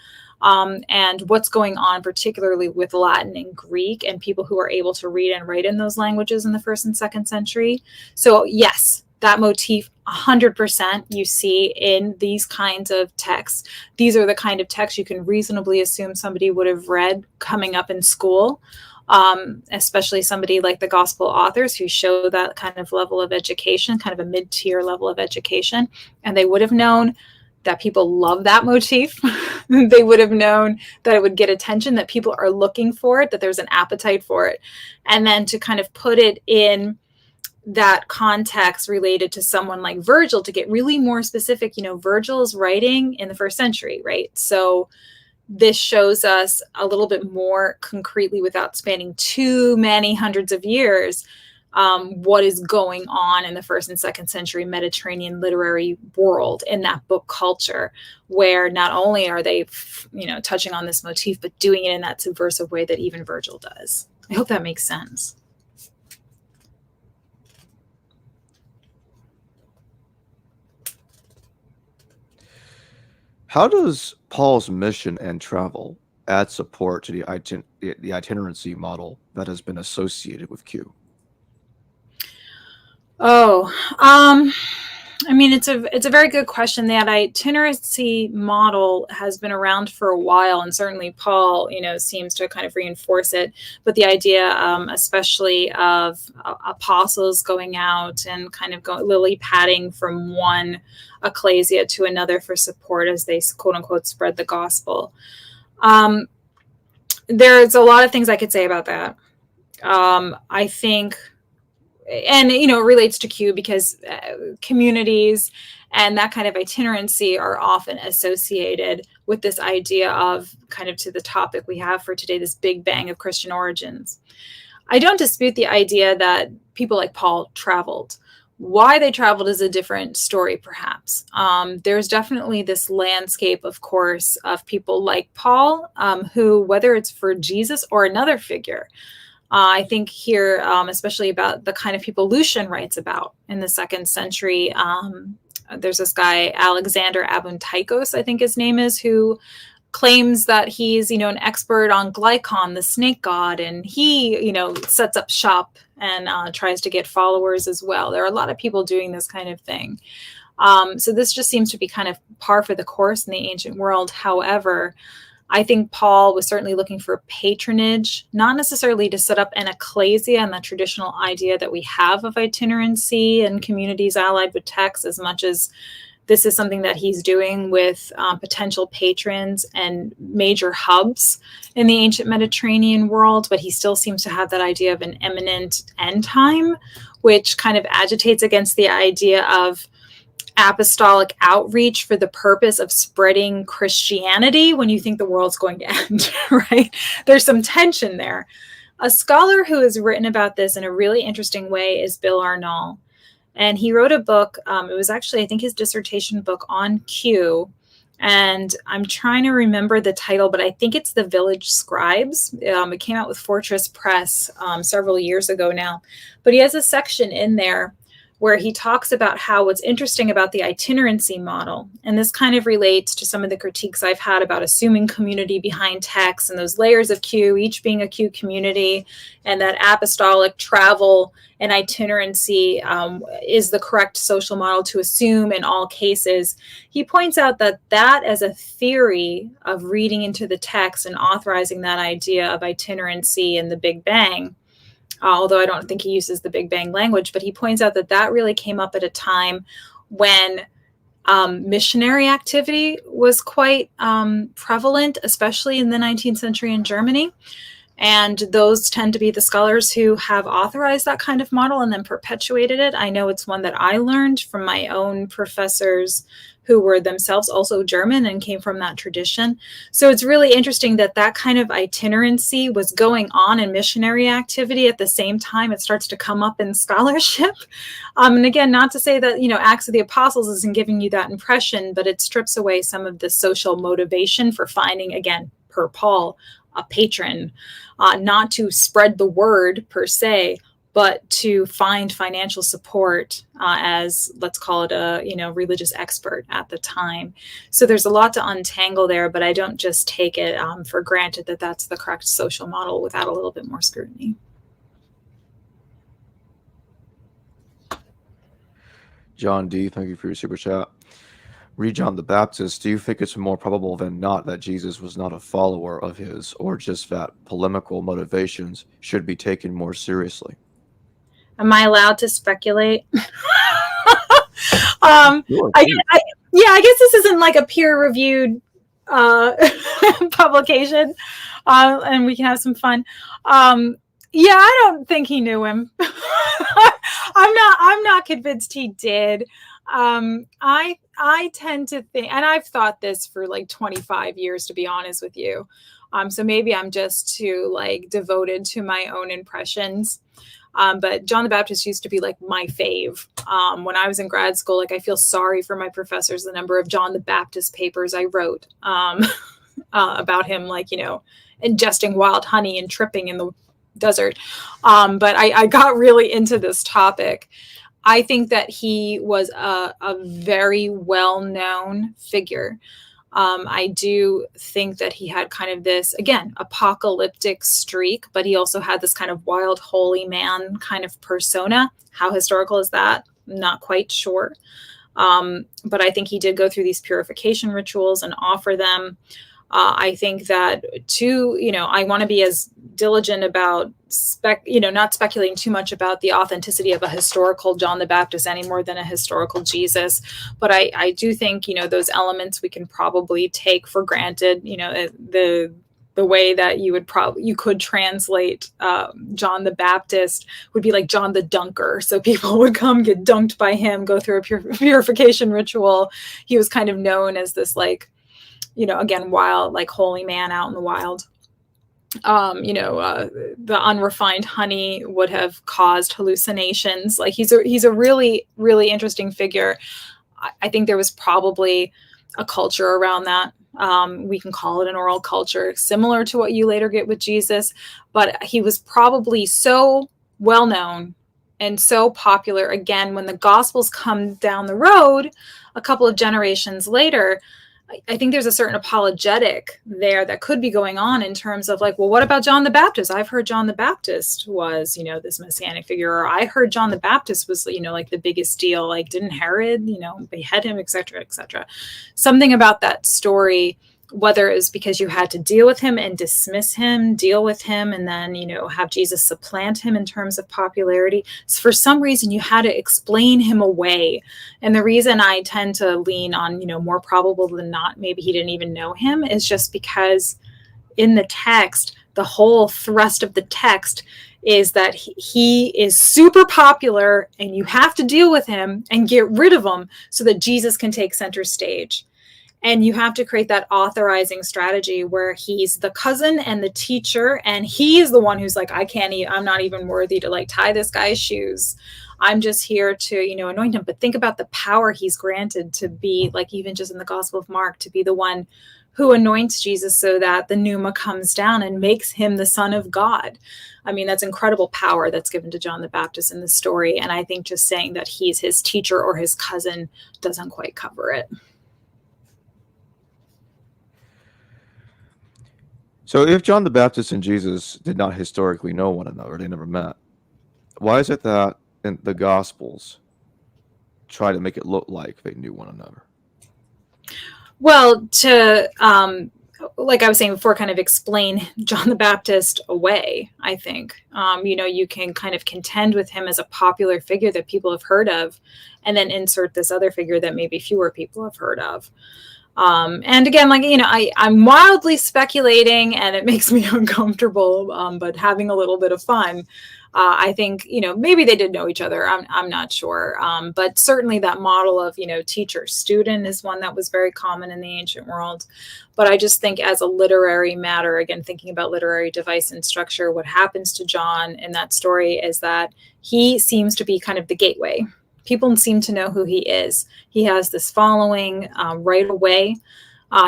Speaker 2: And what's going on, particularly with Latin and Greek and people who are able to read and write in those languages in the 1st and 2nd century. So yes, that motif 100% you see in these kinds of texts. These are the kind of texts you can reasonably assume somebody would have read coming up in school, especially somebody like the gospel authors who show that kind of level of education, kind of a mid-tier level of education. And they would have known that people love that motif. They would have known that it would get attention, that people are looking for it, that there's an appetite for it. And then to kind of put it in that context related to someone like Virgil, to get really more specific, Virgil is writing in the 1st century, right? So this shows us a little bit more concretely, without spanning too many hundreds of years, what is going on in the 1st and 2nd century Mediterranean literary world, in that book culture, where not only are they, touching on this motif, but doing it in that subversive way that even Virgil does. I hope that makes sense.
Speaker 1: How does Paul's mission and travel add support to the itinerancy model that has been associated with Q?
Speaker 2: It's a very good question. That itinerancy model has been around for a while, and certainly Paul, seems to kind of reinforce it. But the idea, especially of apostles going out and kind of lily padding from one ecclesia to another for support as they quote unquote spread the gospel. There's a lot of things I could say about that. I think. And, it relates to Q because communities and that kind of itinerancy are often associated with this idea of, kind of to the topic we have for today, this Big Bang of Christian origins. I don't dispute the idea that people like Paul traveled. Why they traveled is a different story, perhaps. There's definitely this landscape, of course, of people like Paul, who, whether it's for Jesus or another figure, I think here, especially about the kind of people Lucian writes about in the 2nd century. There's this guy, Alexander Abuntikos, I think his name is, who claims that he's, an expert on Glycon, the snake god, and he, sets up shop and tries to get followers as well. There are a lot of people doing this kind of thing. So this just seems to be kind of par for the course in the ancient world. However, I think Paul was certainly looking for patronage, not necessarily to set up an ecclesia and the traditional idea that we have of itinerancy and communities allied with texts, as much as this is something that he's doing with potential patrons and major hubs in the ancient Mediterranean world. But he still seems to have that idea of an imminent end time, which kind of agitates against the idea of apostolic outreach for the purpose of spreading Christianity when you think the world's going to end, right? There's some tension there. A scholar who has written about this in a really interesting way is Bill Arnold. And he wrote a book. It was actually, I think, his dissertation book on Q. And I'm trying to remember the title, but I think it's The Village Scribes. It came out with Fortress Press several years ago now. But he has a section in there where he talks about how what's interesting about the itinerancy model, and this kind of relates to some of the critiques I've had about assuming community behind text and those layers of Q, each being a Q community, and that apostolic travel and itinerancy is the correct social model to assume in all cases. He points out that that as a theory of reading into the text and authorizing that idea of itinerancy and the Big Bang, although I don't think he uses the Big Bang language, but he points out that that really came up at a time when missionary activity was quite prevalent, especially in the 19th century in Germany. And those tend to be the scholars who have authorized that kind of model and then perpetuated it. I know it's one that I learned from my own professors who were themselves also German and came from that tradition. So it's really interesting that that kind of itinerancy was going on in missionary activity at the same time it starts to come up in scholarship. And again, not to say that, Acts of the Apostles isn't giving you that impression, but it strips away some of the social motivation for finding, again, per Paul, a patron, not to spread the word per se, but to find financial support as, let's call it a, religious expert at the time. So there's a lot to untangle there, but I don't just take it for granted that that's the correct social model without a little bit more scrutiny.
Speaker 1: John D., thank you for your super chat. Read John the Baptist, do you think it's more probable than not that Jesus was not a follower of his, or just that polemical motivations should be taken more seriously?
Speaker 2: Am I allowed to speculate?
Speaker 1: Sure,
Speaker 2: I guess this isn't like a peer-reviewed publication, and we can have some fun. I don't think he knew him. I'm not convinced he did. I tend to think, and I've thought this for like 25 years, to be honest with you. So maybe I'm just too devoted to my own impressions. But John the Baptist used to be like my fave. When I was in grad school, I feel sorry for my professors, the number of John the Baptist papers I wrote about him, ingesting wild honey and tripping in the desert. But I got really into this topic. I think that he was a very well-known figure. I do think that he had kind of this, again, apocalyptic streak, but he also had this kind of wild, holy man kind of persona. How historical is that? Not quite sure. But I think he did go through these purification rituals and offer them. I think that I want to be as diligent about not speculating too much about the authenticity of a historical John the Baptist any more than a historical Jesus. But I do think, those elements we can probably take for granted, the way that you could translate John the Baptist would be like John the Dunker. So people would come get dunked by him, go through a purification ritual. He was kind of known as this again, wild, holy man out in the wild. The unrefined honey would have caused hallucinations. He's a really, really interesting figure. I think there was probably a culture around that. We can call it an oral culture, similar to what you later get with Jesus, but he was probably so well known and so popular. Again, when the Gospels come down the road, a couple of generations later, I think there's a certain apologetic there that could be going on in terms of what about John the Baptist? I've heard John the Baptist was, this messianic figure, or I heard John the Baptist was, the biggest deal. Didn't Herod, behead him, et cetera, et cetera. Something about that story, whether it was because you had to deal with him and dismiss him, deal with him, and then, have Jesus supplant him in terms of popularity. So for some reason, you had to explain him away. And the reason I tend to lean on, more probable than not, maybe he didn't even know him, is just because in the text, the whole thrust of the text is that he is super popular and you have to deal with him and get rid of him so that Jesus can take center stage. And you have to create that authorizing strategy where he's the cousin and the teacher, and he's the one who's I'm not even worthy to tie this guy's shoes. I'm just here to, anoint him. But think about the power he's granted to be, like, even just in the Gospel of Mark, to be the one who anoints Jesus so that the pneuma comes down and makes him the Son of God. I mean, that's incredible power that's given to John the Baptist in the story. And I think just saying that he's his teacher or his cousin doesn't quite cover it.
Speaker 1: So if John the Baptist and Jesus did not historically know one another, they never met, why is it that in the Gospels try to make it look like they knew one another?
Speaker 2: Well, to, like I was saying before, kind of explain John the Baptist away, I think. You can kind of contend with him as a popular figure that people have heard of, and then insert this other figure that maybe fewer people have heard of. And again, like, I'm wildly speculating and it makes me uncomfortable, but having a little bit of fun. I think, maybe they did know each other. I'm not sure. But certainly that model of, teacher student is one that was very common in the ancient world. But I just think as a literary matter, again, thinking about literary device and structure, what happens to John in that story is that he seems to be kind of the gateway. People seem to know who he is. He has this following right away.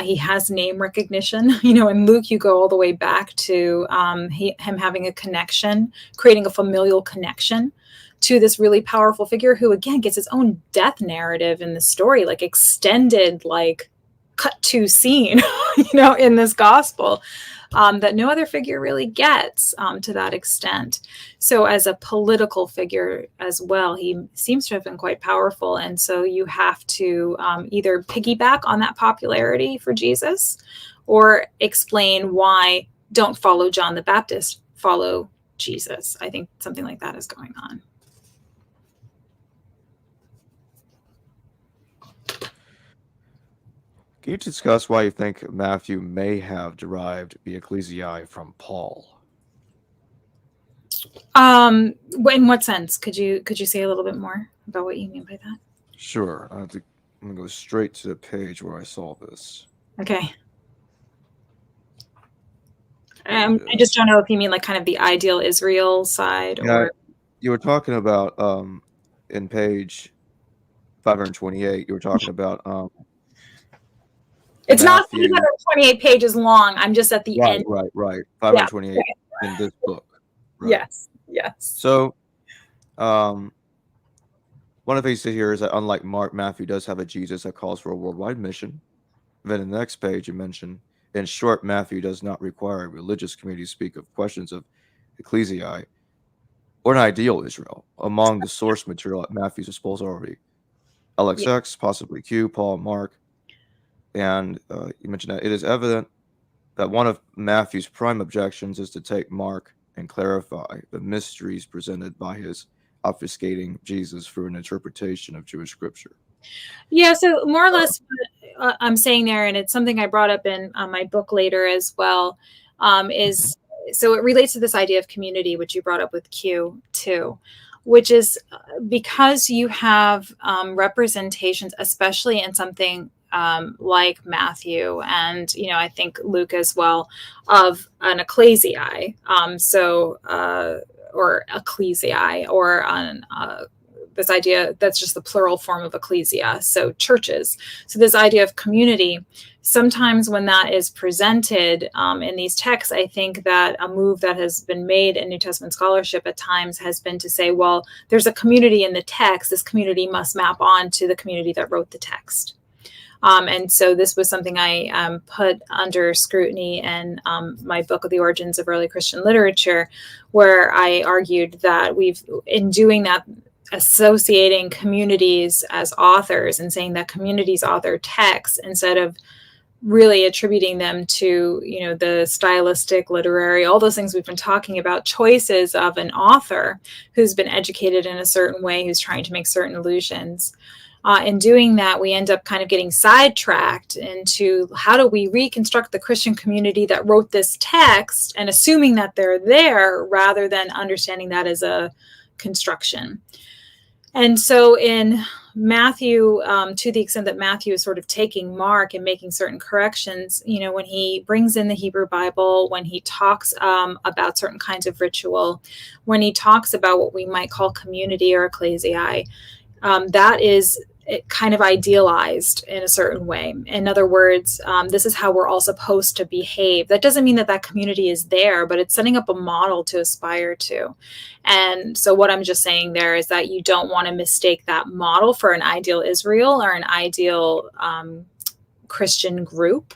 Speaker 2: He has name recognition. In Luke, you go all the way back to him having a connection, creating a familial connection to this really powerful figure who, again, gets his own death narrative in the story, like extended, like cut to scene, in this gospel. That no other figure really gets to that extent. So as a political figure as well, he seems to have been quite powerful. And so you have to either piggyback on that popularity for Jesus or explain why don't follow John the Baptist, follow Jesus. I think something like that is going on.
Speaker 1: Can you discuss why you think Matthew may have derived the ecclesiae from Paul?
Speaker 2: In what sense? Could you say a little bit more about what you mean by that?
Speaker 1: Sure. I'm going to go straight to the page where I saw this.
Speaker 2: Okay. I just don't know if you mean like kind of the ideal Israel side or...
Speaker 1: You were talking about in page 528, you were talking about
Speaker 2: it's
Speaker 1: Matthew,
Speaker 2: not 28 pages long. I'm just at the end.
Speaker 1: Right. 528 in this book. Right.
Speaker 2: Yes.
Speaker 1: So one of the things to hear is that unlike Mark, Matthew does have a Jesus that calls for a worldwide mission. Then in the next page, you mention, in short, Matthew does not require a religious community to speak of questions of ecclesiae or an ideal Israel. Among the source material at Matthew's disposal already LXX, possibly Q, Paul, Mark. And you mentioned that it is evident that one of Matthew's prime objections is to take Mark and clarify the mysteries presented by his obfuscating Jesus through an interpretation of Jewish scripture.
Speaker 2: Yeah, so more or less what I'm saying there, and it's something I brought up in my book later as well, is so it relates to this idea of community, which you brought up with Q too, which is because you have representations, especially in something like Matthew and, I think Luke as well, of an ecclesiae, or ecclesiae, or on this idea that's just the plural form of ecclesia, so churches. So this idea of community, sometimes when that is presented in these texts, I think that a move that has been made in New Testament scholarship at times has been to say, well, there's a community in the text. This community must map on to the community that wrote the text. And so this was something I put under scrutiny in my book, The Origins of Early Christian Literature, where I argued that in doing that, associating communities as authors and saying that communities author texts instead of really attributing them to, the stylistic, literary, all those things we've been talking about, choices of an author who's been educated in a certain way, who's trying to make certain allusions. In doing that, we end up kind of getting sidetracked into how do we reconstruct the Christian community that wrote this text and assuming that they're there rather than understanding that as a construction. And so in Matthew, to the extent that Matthew is sort of taking Mark and making certain corrections, when he brings in the Hebrew Bible, when he talks about certain kinds of ritual, when he talks about what we might call community or ecclesiae, that is kind of idealized in a certain way. In other words, this is how we're all supposed to behave. That doesn't mean that that community is there, but it's setting up a model to aspire to. And so what I'm just saying there is that you don't want to mistake that model for an ideal Israel or an ideal Christian group,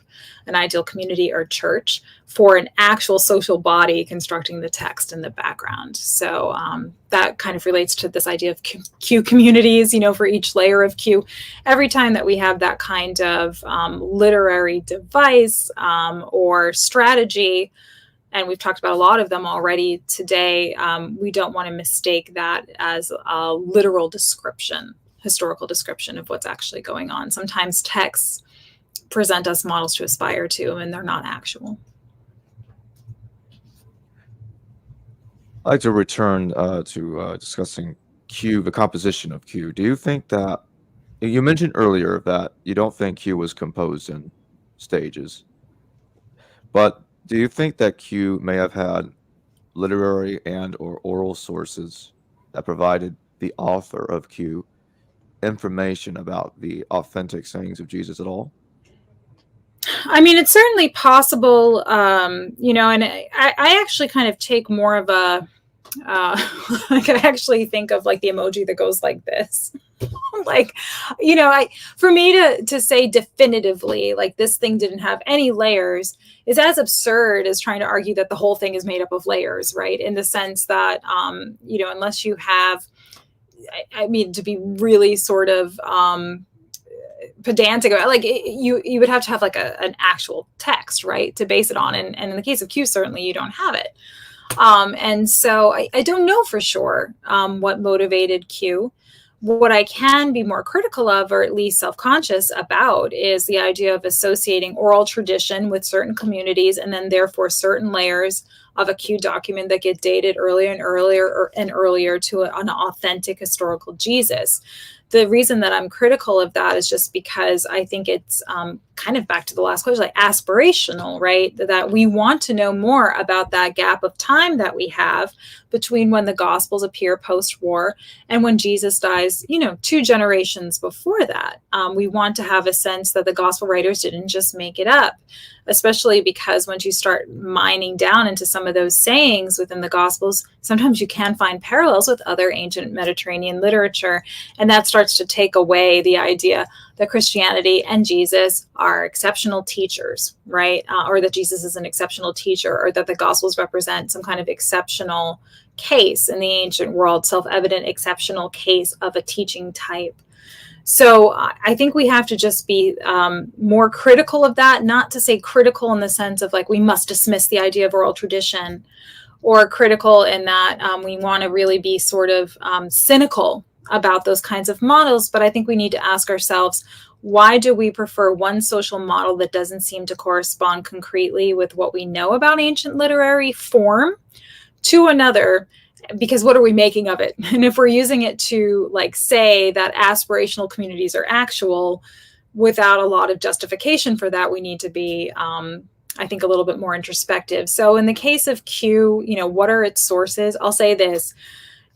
Speaker 2: an ideal community or church, for an actual social body constructing the text in the background. So that kind of relates to this idea of Q communities, for each layer of Q. Every time that we have that kind of literary device or strategy, and we've talked about a lot of them already today, we don't want to mistake that as a literal description, historical description of what's actually going on. Sometimes texts present us models to aspire to, and they're not actual.
Speaker 1: I'd like to return to discussing Q, the composition of Q. Do you think that, you mentioned earlier that you don't think Q was composed in stages, but do you think that Q may have had literary and or oral sources that provided the author of Q information about the authentic sayings of Jesus at all?
Speaker 2: I mean, it's certainly possible, and I actually kind of take more of a, I could actually think of like the emoji that goes like this. Like, for me to say definitively, like this thing didn't have any layers is as absurd as trying to argue that the whole thing is made up of layers, right? In the sense that, unless you have, I mean, to be really sort of, pedantic about, like, you would have to have like an actual text, right, to base it on, and in the case of Q, certainly you don't have it, and so I don't know for sure what motivated Q. What I can be more critical of, or at least self-conscious about, is the idea of associating oral tradition with certain communities, and then therefore certain layers of a Q document that get dated earlier and earlier to an authentic historical Jesus. The reason that I'm critical of that is just because I think it's kind of back to the last question, like aspirational, right? That we want to know more about that gap of time that we have between when the Gospels appear post-war and when Jesus dies, 2 generations before that. We want to have a sense that the Gospel writers didn't just make it up, especially because once you start mining down into some of those sayings within the Gospels, sometimes you can find parallels with other ancient Mediterranean literature. And that starts to take away the idea that Christianity and Jesus are exceptional teachers, right? Or that Jesus is an exceptional teacher, or that the Gospels represent some kind of exceptional case in the ancient world, self-evident exceptional case of a teaching type. So I think we have to just be more critical of that, not to say critical in the sense of like we must dismiss the idea of oral tradition, or critical in that we want to really be sort of cynical about those kinds of models. But I think we need to ask ourselves, why do we prefer one social model that doesn't seem to correspond concretely with what we know about ancient literary form to another? Because what are we making of it? And if we're using it to like say that aspirational communities are actual without a lot of justification for that, we need to be, I think, a little bit more introspective. So in the case of Q, what are its sources? I'll say this.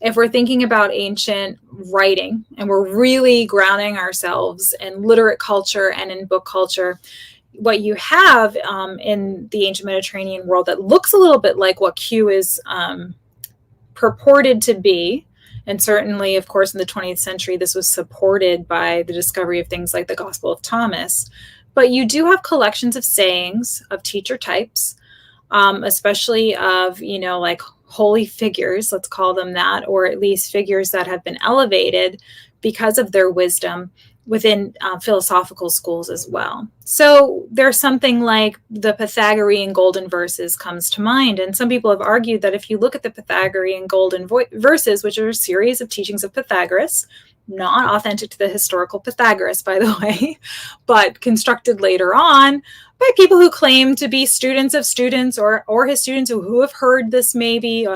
Speaker 2: If we're thinking about ancient writing and we're really grounding ourselves in literate culture and in book culture, what you have in the ancient Mediterranean world that looks a little bit like what Q is purported to be, and certainly, of course, in the 20th century, this was supported by the discovery of things like the Gospel of Thomas. But you do have collections of sayings of teacher types, especially of, like holy figures, let's call them that, or at least figures that have been elevated because of their wisdom within philosophical schools as well. So there's something like the Pythagorean golden verses comes to mind. And some people have argued that if you look at the Pythagorean golden verses, which are a series of teachings of Pythagoras, not authentic to the historical Pythagoras, by the way, but constructed later on by people who claim to be students of students or his students who have heard this maybe,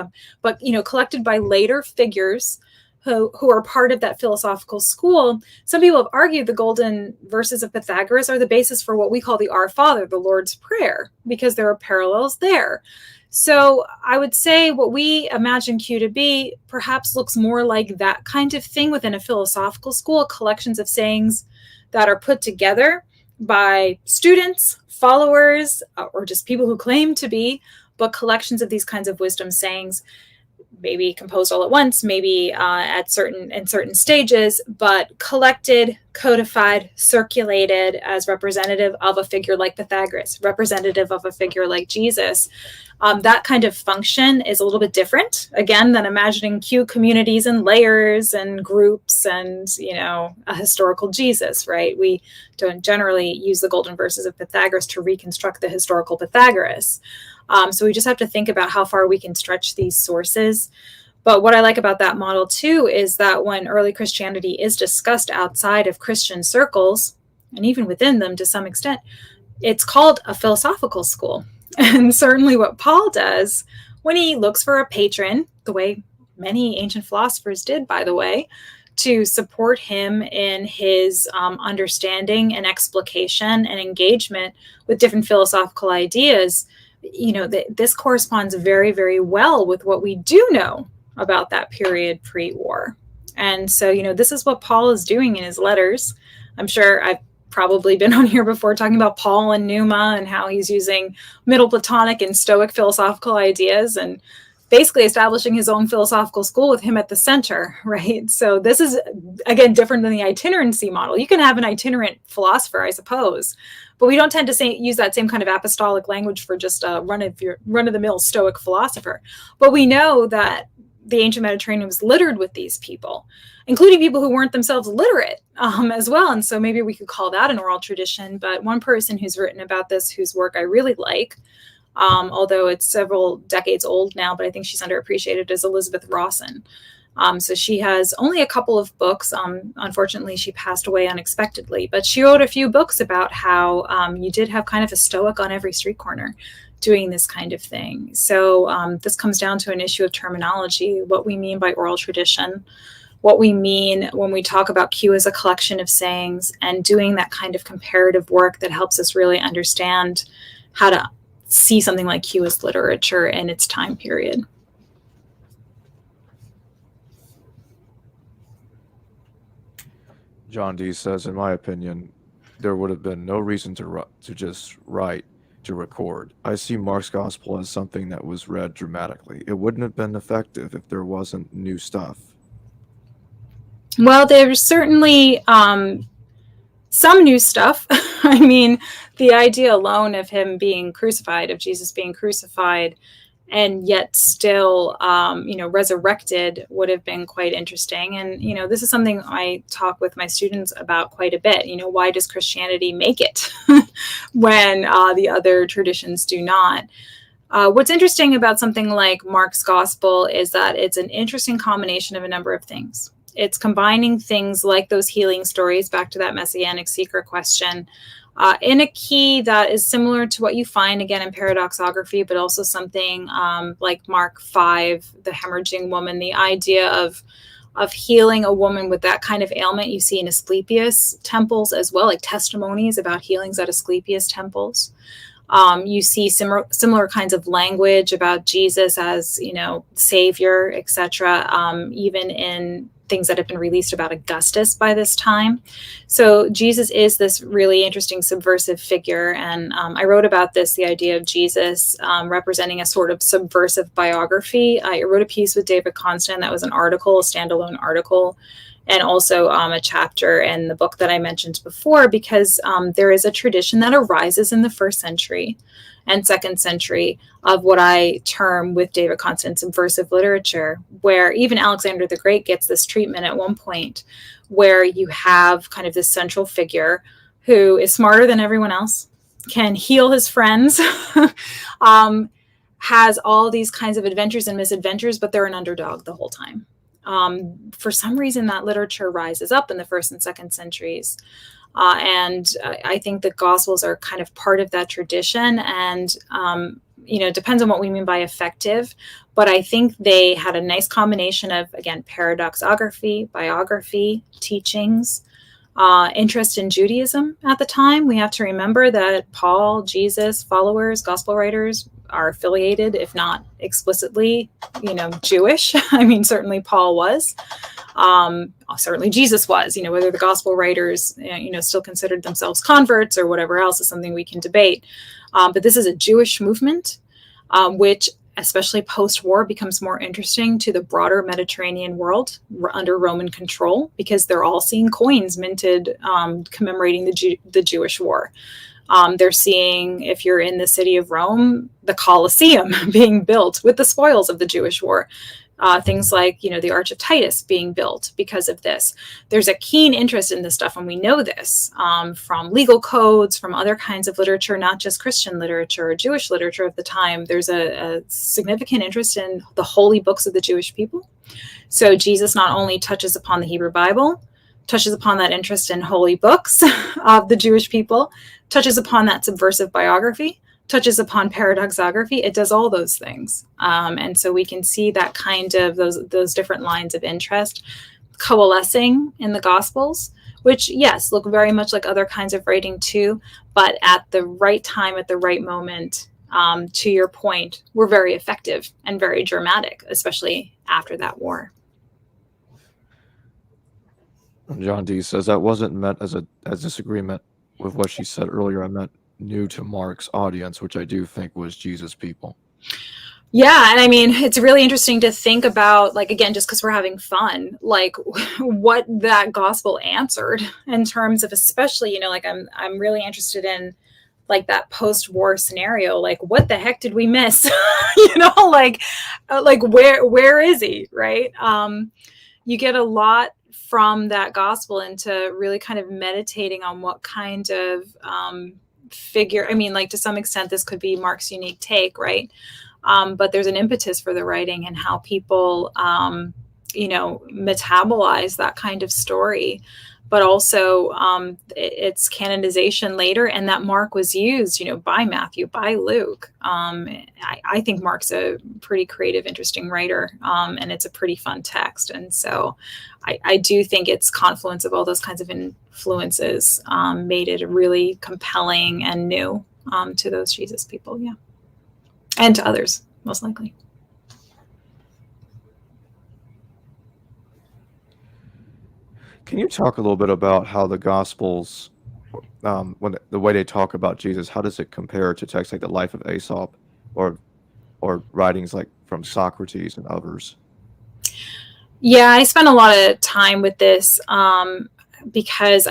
Speaker 2: but, collected by later figures who are part of that philosophical school, some people have argued the golden verses of Pythagoras are the basis for what we call the Our Father, the Lord's Prayer, because there are parallels there. So I would say what we imagine Q to be perhaps looks more like that kind of thing within a philosophical school, collections of sayings that are put together by students, followers, or just people who claim to be, but collections of these kinds of wisdom sayings, maybe composed all at once, maybe in certain stages, but collected, codified, circulated as representative of a figure like Pythagoras, representative of a figure like Jesus. That kind of function is a little bit different, again, than imagining Q communities and layers and groups and, a historical Jesus, right? We don't generally use the golden verses of Pythagoras to reconstruct the historical Pythagoras. So we just have to think about how far we can stretch these sources. But what I like about that model, too, is that when early Christianity is discussed outside of Christian circles, and even within them to some extent, it's called a philosophical school. And certainly what Paul does when he looks for a patron, the way many ancient philosophers did, by the way, to support him in his understanding and explication and engagement with different philosophical ideas, this corresponds very, very well with what we do know about that period pre-war. And so, this is what Paul is doing in his letters. I'm sure I've probably been on here before talking about Paul and Numa and how he's using Middle Platonic and Stoic philosophical ideas and basically establishing his own philosophical school with him at the center, right? So this is, again, different than the itinerancy model. You can have an itinerant philosopher, I suppose, but we don't tend to use that same kind of apostolic language for just a run-of-the-mill Stoic philosopher. But we know that the ancient Mediterranean was littered with these people, including people who weren't themselves literate as well. And so maybe we could call that an oral tradition. But one person who's written about this, whose work I really like, although it's several decades old now, but I think she's underappreciated, is Elizabeth Rawson. So she has only a couple of books. Unfortunately, she passed away unexpectedly, but she wrote a few books about how you did have kind of a Stoic on every street corner doing this kind of thing. So this comes down to an issue of terminology, what we mean by oral tradition, what we mean when we talk about Q as a collection of sayings, and doing that kind of comparative work that helps us really understand how to see something like Q as literature in its time period.
Speaker 1: John D says, in my opinion, there would have been no reason to just write to record. I see Mark's gospel as something that was read dramatically. It wouldn't have been effective if there wasn't new stuff.
Speaker 2: Well, there's certainly some new stuff. I mean, the idea alone of him being crucified, of Jesus being crucified, and yet still, resurrected would have been quite interesting. And, this is something I talk with my students about quite a bit. Why does Christianity make it when the other traditions do not? What's interesting about something like Mark's Gospel is that it's an interesting combination of a number of things. It's combining things like those healing stories, back to that messianic seeker question, in a key that is similar to what you find, again, in paradoxography, but also something like Mark 5, the hemorrhaging woman, the idea of healing a woman with that kind of ailment you see in Asclepius temples as well, like testimonies about healings at Asclepius temples. You see similar kinds of language about Jesus as, savior, etc., even in things that have been released about Augustus by this time. So Jesus is this really interesting subversive figure. And I wrote about this, the idea of Jesus representing a sort of subversive biography. I wrote a piece with David Constant that was an article, a standalone article, and also a chapter in the book that I mentioned before, because there is a tradition that arises in the 1st century and 2nd century of what I term with David Constant subversive literature, where even Alexander the Great gets this treatment at one point, where you have kind of this central figure who is smarter than everyone else, can heal his friends, has all these kinds of adventures and misadventures, but they're an underdog the whole time. For some reason, that literature rises up in the 1st and 2nd centuries. And I think the Gospels are kind of part of that tradition. And depends on what we mean by effective, but I think they had a nice combination of, again, paradoxography, biography, teachings, interest in Judaism at the time. We have to remember that Paul, Jesus, followers, gospel writers are affiliated, if not explicitly, Jewish. I mean, certainly Paul was. Certainly Jesus was. Whether the gospel writers, still considered themselves converts or whatever else is something we can debate. But this is a Jewish movement, which, especially post-war, becomes more interesting to the broader Mediterranean world under Roman control, because they're all seeing coins minted commemorating the Jewish war. They're seeing, if you're in the city of Rome, the Colosseum being built with the spoils of the Jewish war. Things like, the Arch of Titus being built because of this. There's a keen interest in this stuff, and we know this from legal codes, from other kinds of literature, not just Christian literature or Jewish literature of the time. There's a significant interest in the holy books of the Jewish people. So Jesus not only touches upon the Hebrew Bible, touches upon that interest in holy books of the Jewish people, touches upon that subversive biography, touches upon paradoxography. It does all those things. And so we can see that kind of those different lines of interest coalescing in the Gospels, which, yes, look very much like other kinds of writing too, but at the right time, at the right moment, to your point, were very effective and very dramatic, especially after that war.
Speaker 1: John D says that wasn't meant as disagreement with what she said earlier. I meant new to Mark's audience, which I do think was Jesus' people.
Speaker 2: Yeah, and I mean, it's really interesting to think about, like, again, just because we're having fun, like what that gospel answered in terms of, especially, like I'm really interested in like that post-war scenario, like what the heck did we miss? Like where is he, right? You get a lot from that gospel into really kind of meditating on what kind of figure. I mean, like, to some extent, this could be Mark's unique take, right? But there's an impetus for the writing and how people, metabolize that kind of story, but also its canonization later, and that Mark was used, by Matthew, by Luke. I think Mark's a pretty creative, interesting writer, and it's a pretty fun text. And so I do think its confluence of all those kinds of influences made it really compelling and new to those Jesus people, yeah. And to others, most likely.
Speaker 1: Can you talk a little bit about how the Gospels, when the way they talk about Jesus, how does it compare to texts like the Life of Aesop, or writings like from Socrates and others?
Speaker 2: Yeah, I spent a lot of time with this because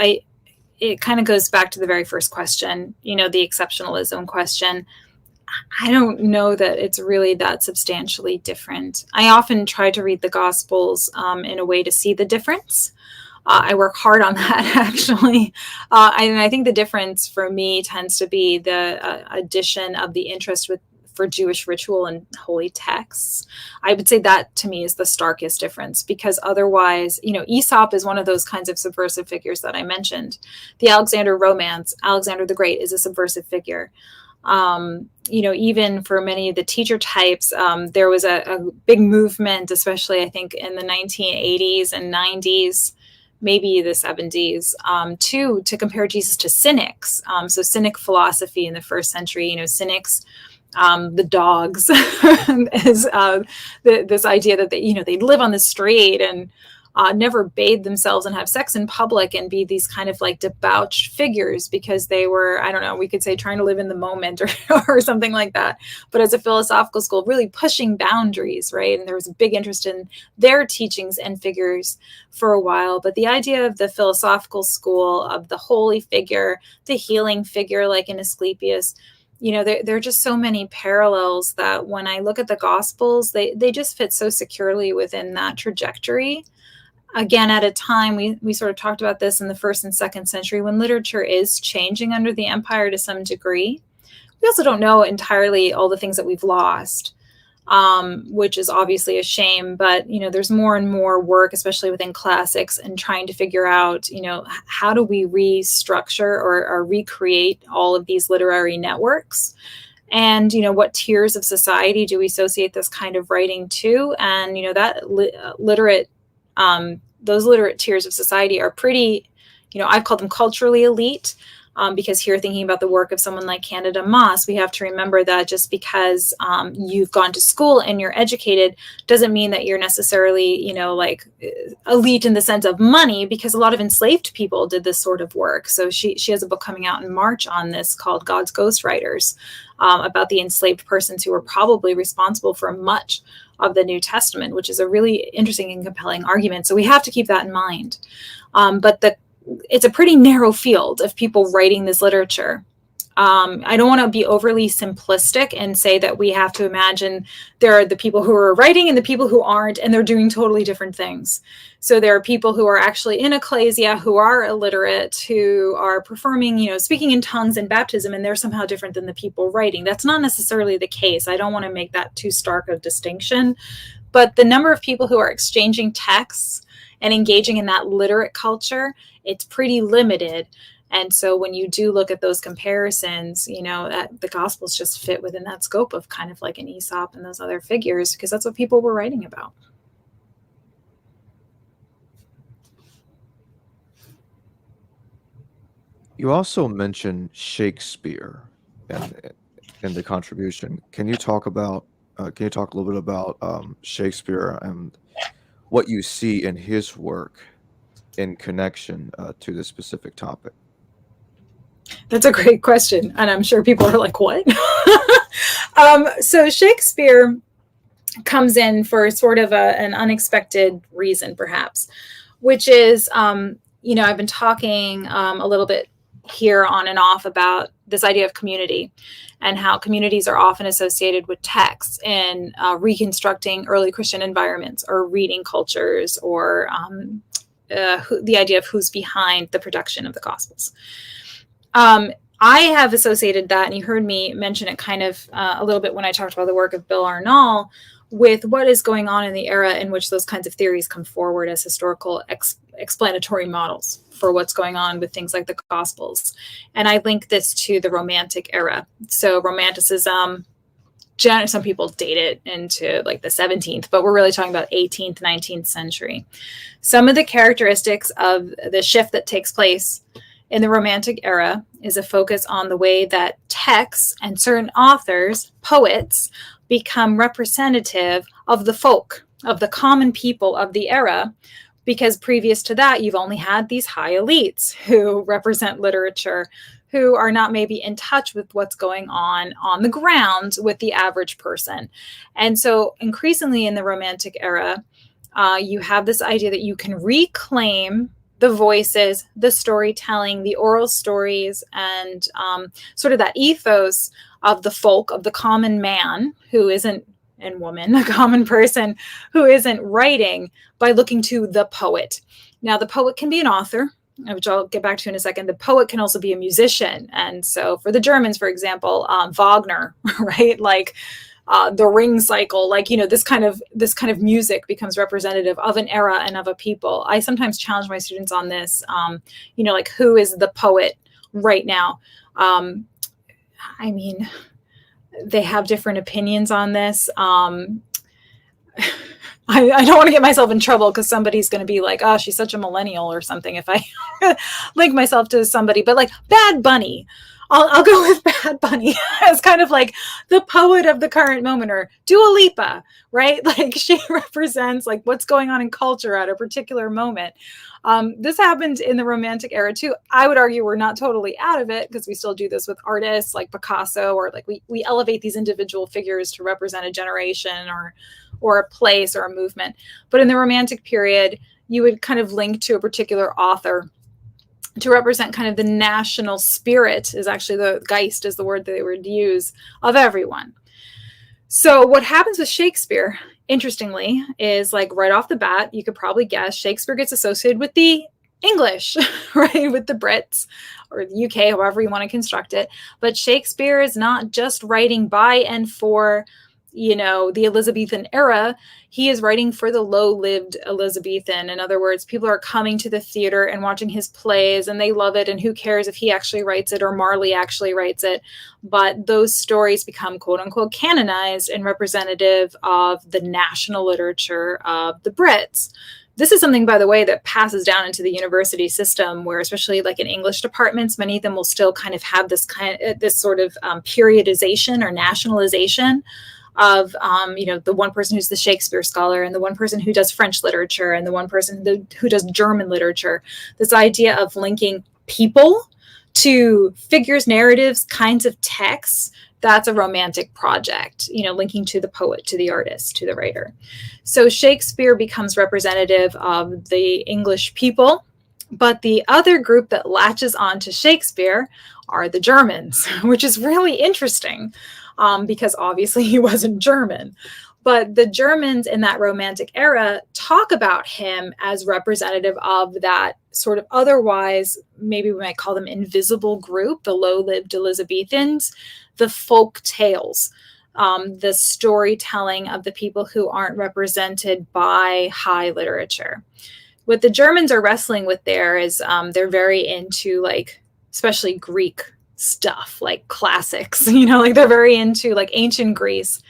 Speaker 2: it kind of goes back to the very first question, the exceptionalism question. I don't know that it's really that substantially different. I often try to read the Gospels in a way to see the difference. I work hard on that, actually. And I think the difference for me tends to be the addition of the interest for Jewish ritual and holy texts. I would say that, to me, is the starkest difference, because otherwise, Aesop is one of those kinds of subversive figures that I mentioned. The Alexander romance, Alexander the Great, is a subversive figure. Even for many of the teacher types, there was a big movement, especially I think in the 1980s and 90s, maybe the 70s, to compare Jesus to cynics. So cynic philosophy in the first century, cynics, the dogs, is this idea that they'd live on the street and never bathe themselves and have sex in public and be these kind of like debauched figures because they were, I don't know, we could say trying to live in the moment or something like that. But as a philosophical school, really pushing boundaries, right? And there was a big interest in their teachings and figures for a while. But the idea of the philosophical school, of the holy figure, the healing figure, like in Asclepius, there are just so many parallels that when I look at the Gospels, they just fit so securely within that trajectory. Again, at a time, we sort of talked about this in the 1st and 2nd century, when literature is changing under the empire to some degree. We also don't know entirely all the things that we've lost, which is obviously a shame. But, there's more and more work, especially within classics, and trying to figure out, how do we restructure or recreate all of these literary networks And, what tiers of society do we associate this kind of writing to? And, that those literate tiers of society are pretty, I've called them culturally elite. Because here, thinking about the work of someone like Candida Moss, we have to remember that just because you've gone to school and you're educated doesn't mean that you're necessarily, like elite in the sense of money, because a lot of enslaved people did this sort of work. So she has a book coming out in March on this called God's Ghostwriters, about the enslaved persons who were probably responsible for much of the New Testament, which is a really interesting and compelling argument. So we have to keep that in mind. But it's a pretty narrow field of people writing this literature. I don't want to be overly simplistic and say that we have to imagine there are the people who are writing and the people who aren't, and they're doing totally different things. So there are people who are actually in ecclesia, who are illiterate, who are performing, speaking in tongues and baptism, and they're somehow different than the people writing. That's not necessarily the case. I don't want to make that too stark of distinction. But the number of people who are exchanging texts and engaging in that literate culture, it's pretty limited. And so when you do look at those comparisons, that the Gospels just fit within that scope of kind of like an Aesop and those other figures, because that's what people were writing about.
Speaker 1: You also mentioned Shakespeare and the contribution. Can you talk a little bit about Shakespeare and what you see in his work in connection to this specific topic?
Speaker 2: That's a great question. And I'm sure people are like, what? So Shakespeare comes in for sort of an unexpected reason, perhaps, which is, I've been talking a little bit here on and off about this idea of community and how communities are often associated with texts in reconstructing early Christian environments or reading cultures, or the idea of who's behind the production of the Gospels. I have associated that, and you heard me mention it kind of a little bit when I talked about the work of Bill Arnall, with what is going on in the era in which those kinds of theories come forward as historical explanatory models for what's going on with things like the Gospels. And I link this to the Romantic era. So Romanticism, some people date it into like the 17th, but we're really talking about 18th, 19th century. Some of the characteristics of the shift that takes place in the Romantic era is a focus on the way that texts and certain authors, poets, become representative of the folk, of the common people of the era, because previous to that, you've only had these high elites who represent literature, who are not maybe in touch with what's going on the ground with the average person. And so increasingly in the Romantic era, you have this idea that you can reclaim the voices, the storytelling, the oral stories, and sort of that ethos of the folk, of the common man who isn't, and woman, the common person who isn't writing, by looking to the poet. Now, the poet can be an author, which I'll get back to in a second. The poet can also be a musician. And so for the Germans, for example, Wagner, right? Like the Ring cycle, like, this kind of music becomes representative of an era and of a people. I sometimes challenge my students on this, like, who is the poet right now? I mean, they have different opinions on this. I don't want to get myself in trouble because somebody's going to be like, oh, she's such a millennial or something if I link myself to somebody. But like Bad Bunny, I'll go with Bad Bunny as kind of like the poet of the current moment, or Dua Lipa, right? Like she represents like what's going on in culture at a particular moment. This happened in the Romantic era too. I would argue we're not totally out of it because we still do this with artists like Picasso, or like we elevate these individual figures to represent a generation or a place or a movement. But in the Romantic period, you would kind of link to a particular author to represent kind of the national spirit, is actually the Geist is the word that they would use, of everyone. So what happens with Shakespeare, interestingly, is like right off the bat, you could probably guess Shakespeare gets associated with the English, right? With the Brits or the UK, however you want to construct it. But Shakespeare is not just writing by and for the Elizabethan era, he is writing for the low-lived Elizabethan. In other words, people are coming to the theater and watching his plays, and they love it, and who cares if he actually writes it or Marley actually writes it. But those stories become quote-unquote canonized and representative of the national literature of the Brits. This is something, by the way, that passes down into the university system, where especially like in English departments, many of them will still kind of have this sort of periodization or nationalization of, the one person who's the Shakespeare scholar and the one person who does French literature and the one person who does German literature. This idea of linking people to figures, narratives, kinds of texts, that's a romantic project, linking to the poet, to the artist, to the writer. So Shakespeare becomes representative of the English people, but the other group that latches on to Shakespeare are the Germans, which is really interesting because obviously he wasn't German. But the Germans in that Romantic era talk about him as representative of that sort of otherwise, maybe we might call them invisible group, the low-lived Elizabethans, the folk tales, the storytelling of the people who aren't represented by high literature. What the Germans are wrestling with there is they're very into like, especially Greek stuff, like classics, like they're very into like ancient Greece.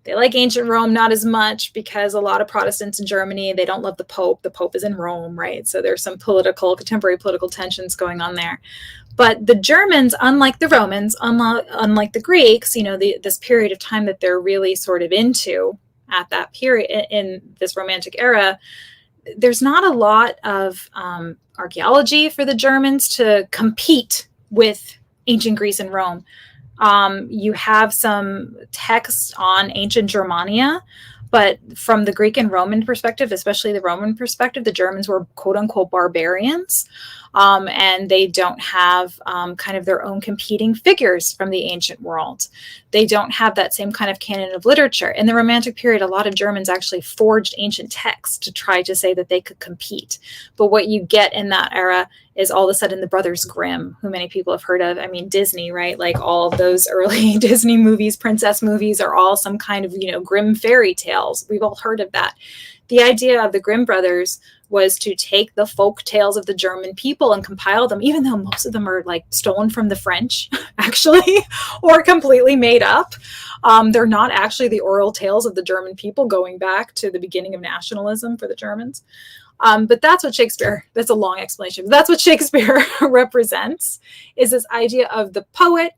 Speaker 2: They like ancient Rome not as much because a lot of Protestants in Germany, they don't love the Pope. The Pope is in Rome, right? So there's some contemporary political tensions going on there. But the Germans, unlike the Romans, unlike the Greeks, this period of time that they're really sort of into at that period in this Romantic era, there's not a lot of archaeology for the Germans to compete with ancient Greece and Rome. You have some texts on ancient Germania, but from the Greek and Roman perspective, especially the Roman perspective, the Germans were quote unquote barbarians. And they don't have kind of their own competing figures from the ancient world. They don't have that same kind of canon of literature. In the Romantic period, a lot of Germans actually forged ancient texts to try to say that they could compete. But what you get in that era is all of a sudden the Brothers Grimm, who many people have heard of. I mean, Disney, right? Like all of those early Disney movies, princess movies are all some kind of, Grimm fairy tales. We've all heard of that. The idea of the Grimm brothers was to take the folk tales of the German people and compile them, even though most of them are like stolen from the French, actually, or completely made up. They're not actually the oral tales of the German people going back to the beginning of nationalism for the Germans. But that's what Shakespeare, that's a long explanation. That's what Shakespeare represents, is this idea of the poet,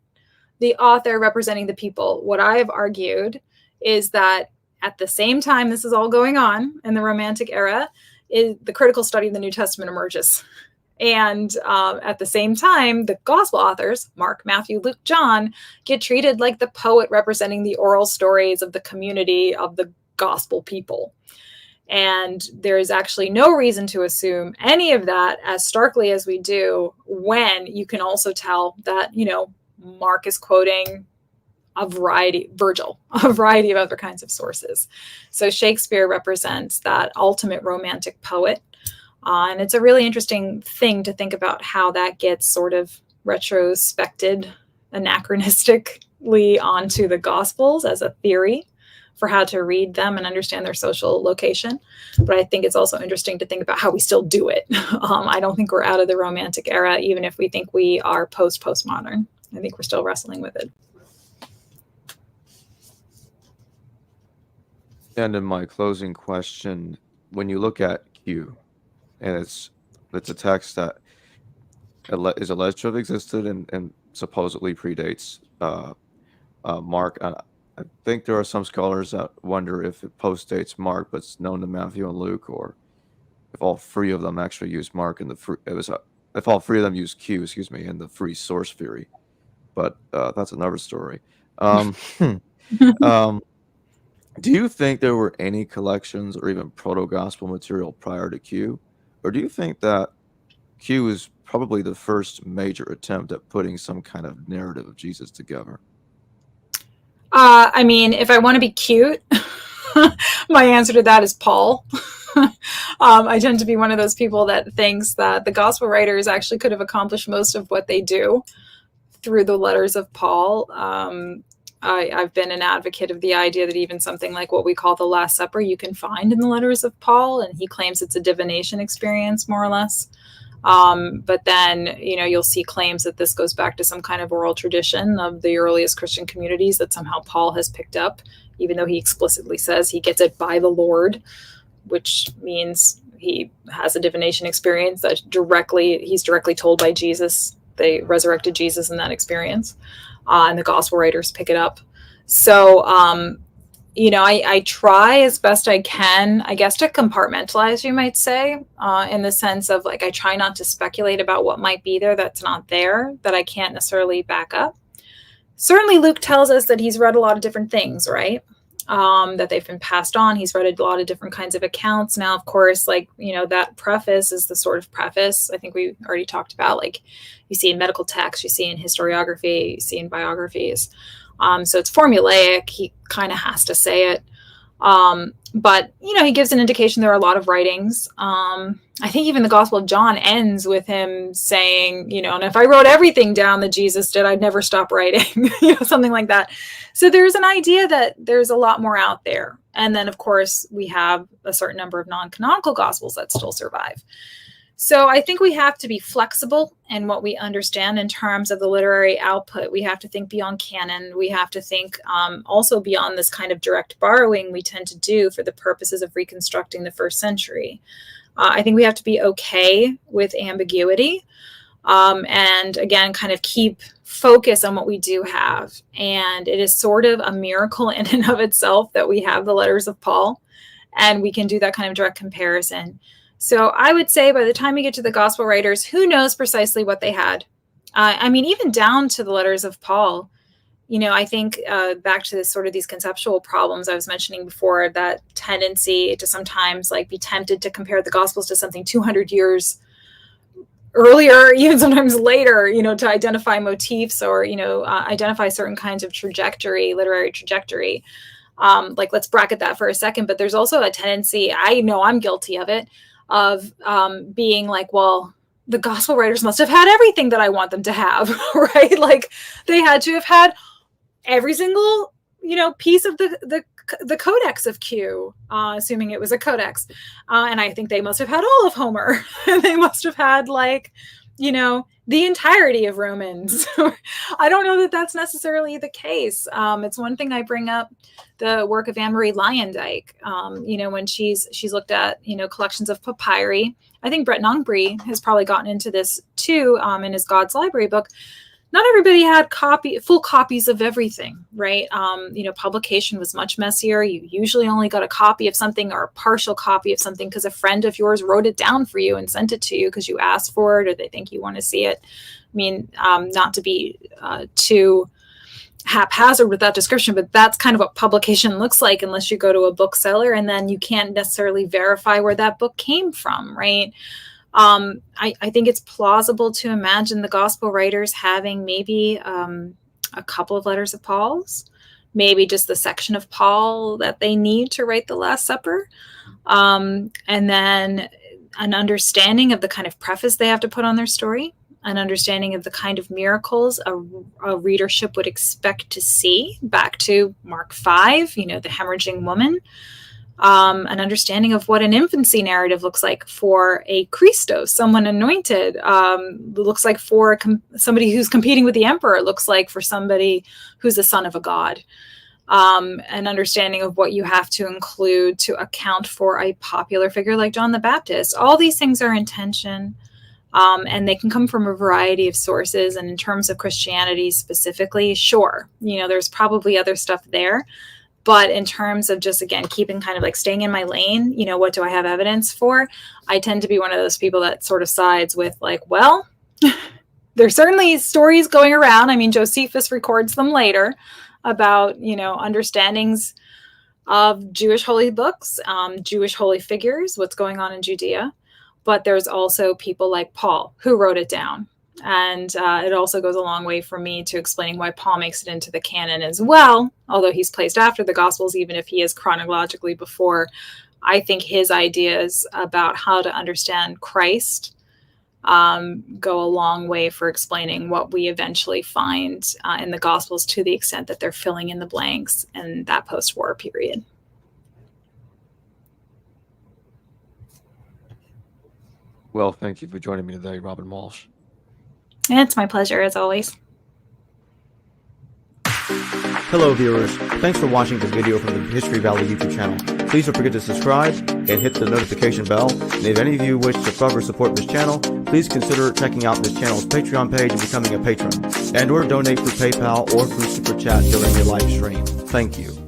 Speaker 2: the author representing the people. What I have argued is that at the same time this is all going on in the Romantic era, is the critical study of the New Testament emerges. And at the same time, the gospel authors, Mark, Matthew, Luke, John, get treated like the poet representing the oral stories of the community of the gospel people. And there is actually no reason to assume any of that as starkly as we do when you can also tell that, Mark is quoting Virgil, a variety of other kinds of sources. So Shakespeare represents that ultimate romantic poet. And it's a really interesting thing to think about how that gets sort of retrospected anachronistically onto the Gospels as a theory for how to read them and understand their social location. But I think it's also interesting to think about how we still do it. I don't think we're out of the Romantic era, even if we think we are postmodern. I think we're still wrestling with it.
Speaker 1: And in my closing question, when you look at Q, and it's a text that is alleged to have existed and supposedly predates Mark. I think there are some scholars that wonder if it postdates Mark, but it's known to Matthew and Luke, or if all three of them actually use Mark in if all three of them use Q, in the free source theory. But that's another story. Do you think there were any collections or even proto-gospel material prior to Q? Or do you think that Q is probably the first major attempt at putting some kind of narrative of Jesus together?
Speaker 2: I mean, if I want to be cute, my answer to that is Paul. I tend to be one of those people that thinks that the gospel writers actually could have accomplished most of what they do through the letters of Paul. I've been an advocate of the idea that even something like what we call the Last Supper, you can find in the letters of Paul, and he claims it's a divination experience, more or less. But then, you'll see claims that this goes back to some kind of oral tradition of the earliest Christian communities that somehow Paul has picked up, even though he explicitly says he gets it by the Lord, which means he has a divination experience that he's directly told by Jesus. They resurrected Jesus in that experience, and the gospel writers pick it up. So, I try as best I can, I guess, to compartmentalize, you might say, in the sense of I try not to speculate about what might be there that's not there, that I can't necessarily back up. Certainly, Luke tells us that he's read a lot of different things, right? That they've been passed on. He's read a lot of different kinds of accounts. Now, of course, that preface is the sort of preface I think we already talked about. You see in medical texts, you see in historiography, you see in biographies. So it's formulaic. He kind of has to say it. But, he gives an indication there are a lot of writings. I think even the Gospel of John ends with him saying, and if I wrote everything down that Jesus did, I'd never stop writing, something like that. So there's an idea that there's a lot more out there. And then, of course, we have a certain number of non-canonical Gospels that still survive. So I think we have to be flexible in what we understand in terms of the literary output. We have to think beyond canon. We have to think also beyond this kind of direct borrowing we tend to do for the purposes of reconstructing the first century. I think we have to be okay with ambiguity and, again, kind of keep focus on what we do have. And it is sort of a miracle in and of itself that we have the letters of Paul, and we can do that kind of direct comparison. So I would say by the time you get to the gospel writers, who knows precisely what they had? Even down to the letters of Paul, I think back to this sort of these conceptual problems I was mentioning before, that tendency to sometimes be tempted to compare the gospels to something 200 years earlier, even sometimes later, to identify motifs or, identify certain kinds of literary trajectory. Let's bracket that for a second. But there's also a tendency, I know I'm guilty of it, of being well, the gospel writers must have had everything that I want them to have, right? They had to have had every single, piece of the codex of Q, assuming it was a codex. And I think they must have had all of Homer. They must have had the entirety of Romans. I don't know that that's necessarily the case. It's one thing I bring up the work of Anne-Marie Lyondike, when she's looked at, collections of papyri. I think Brett Nongbre has probably gotten into this too in his God's Library book. Not everybody had full copies of everything, right? Publication was much messier. You usually only got a copy of something or a partial copy of something because a friend of yours wrote it down for you and sent it to you because you asked for it or they think you want to see it. Not to be too haphazard with that description, but that's kind of what publication looks like unless you go to a bookseller, and then you can't necessarily verify where that book came from, right? I think it's plausible to imagine the gospel writers having maybe a couple of letters of Paul's, maybe just the section of Paul that they need to write the Last Supper, and then an understanding of the kind of preface they have to put on their story, an understanding of the kind of miracles a readership would expect to see, back to Mark 5, the hemorrhaging woman. An understanding of what an infancy narrative looks like for a Christos, someone anointed, looks like for somebody who's competing with the emperor, looks like for somebody who's the son of a god. An understanding of what you have to include to account for a popular figure like John the Baptist. All these things are in tension, and they can come from a variety of sources. And in terms of Christianity specifically, sure, there's probably other stuff there. But in terms of just, again, keeping kind of staying in my lane, what do I have evidence for? I tend to be one of those people that sort of sides with well, there's certainly stories going around. Josephus records them later about, understandings of Jewish holy books, Jewish holy figures, what's going on in Judea. But there's also people like Paul who wrote it down. And it also goes a long way for me to explaining why Paul makes it into the canon as well, although he's placed after the Gospels, even if he is chronologically before. I think his ideas about how to understand Christ go a long way for explaining what we eventually find in the Gospels, to the extent that they're filling in the blanks in that post-war period.
Speaker 1: Well, thank you for joining me today, Robyn Walsh.
Speaker 2: And it's my pleasure, as always.
Speaker 3: Hello viewers, thanks for watching this video from the History Valley YouTube channel. Please don't forget to subscribe and hit the notification bell. And if any of you wish to further support this channel, please consider checking out this channel's Patreon page and becoming a patron, and or donate through PayPal or through Super Chat during your live stream. Thank you.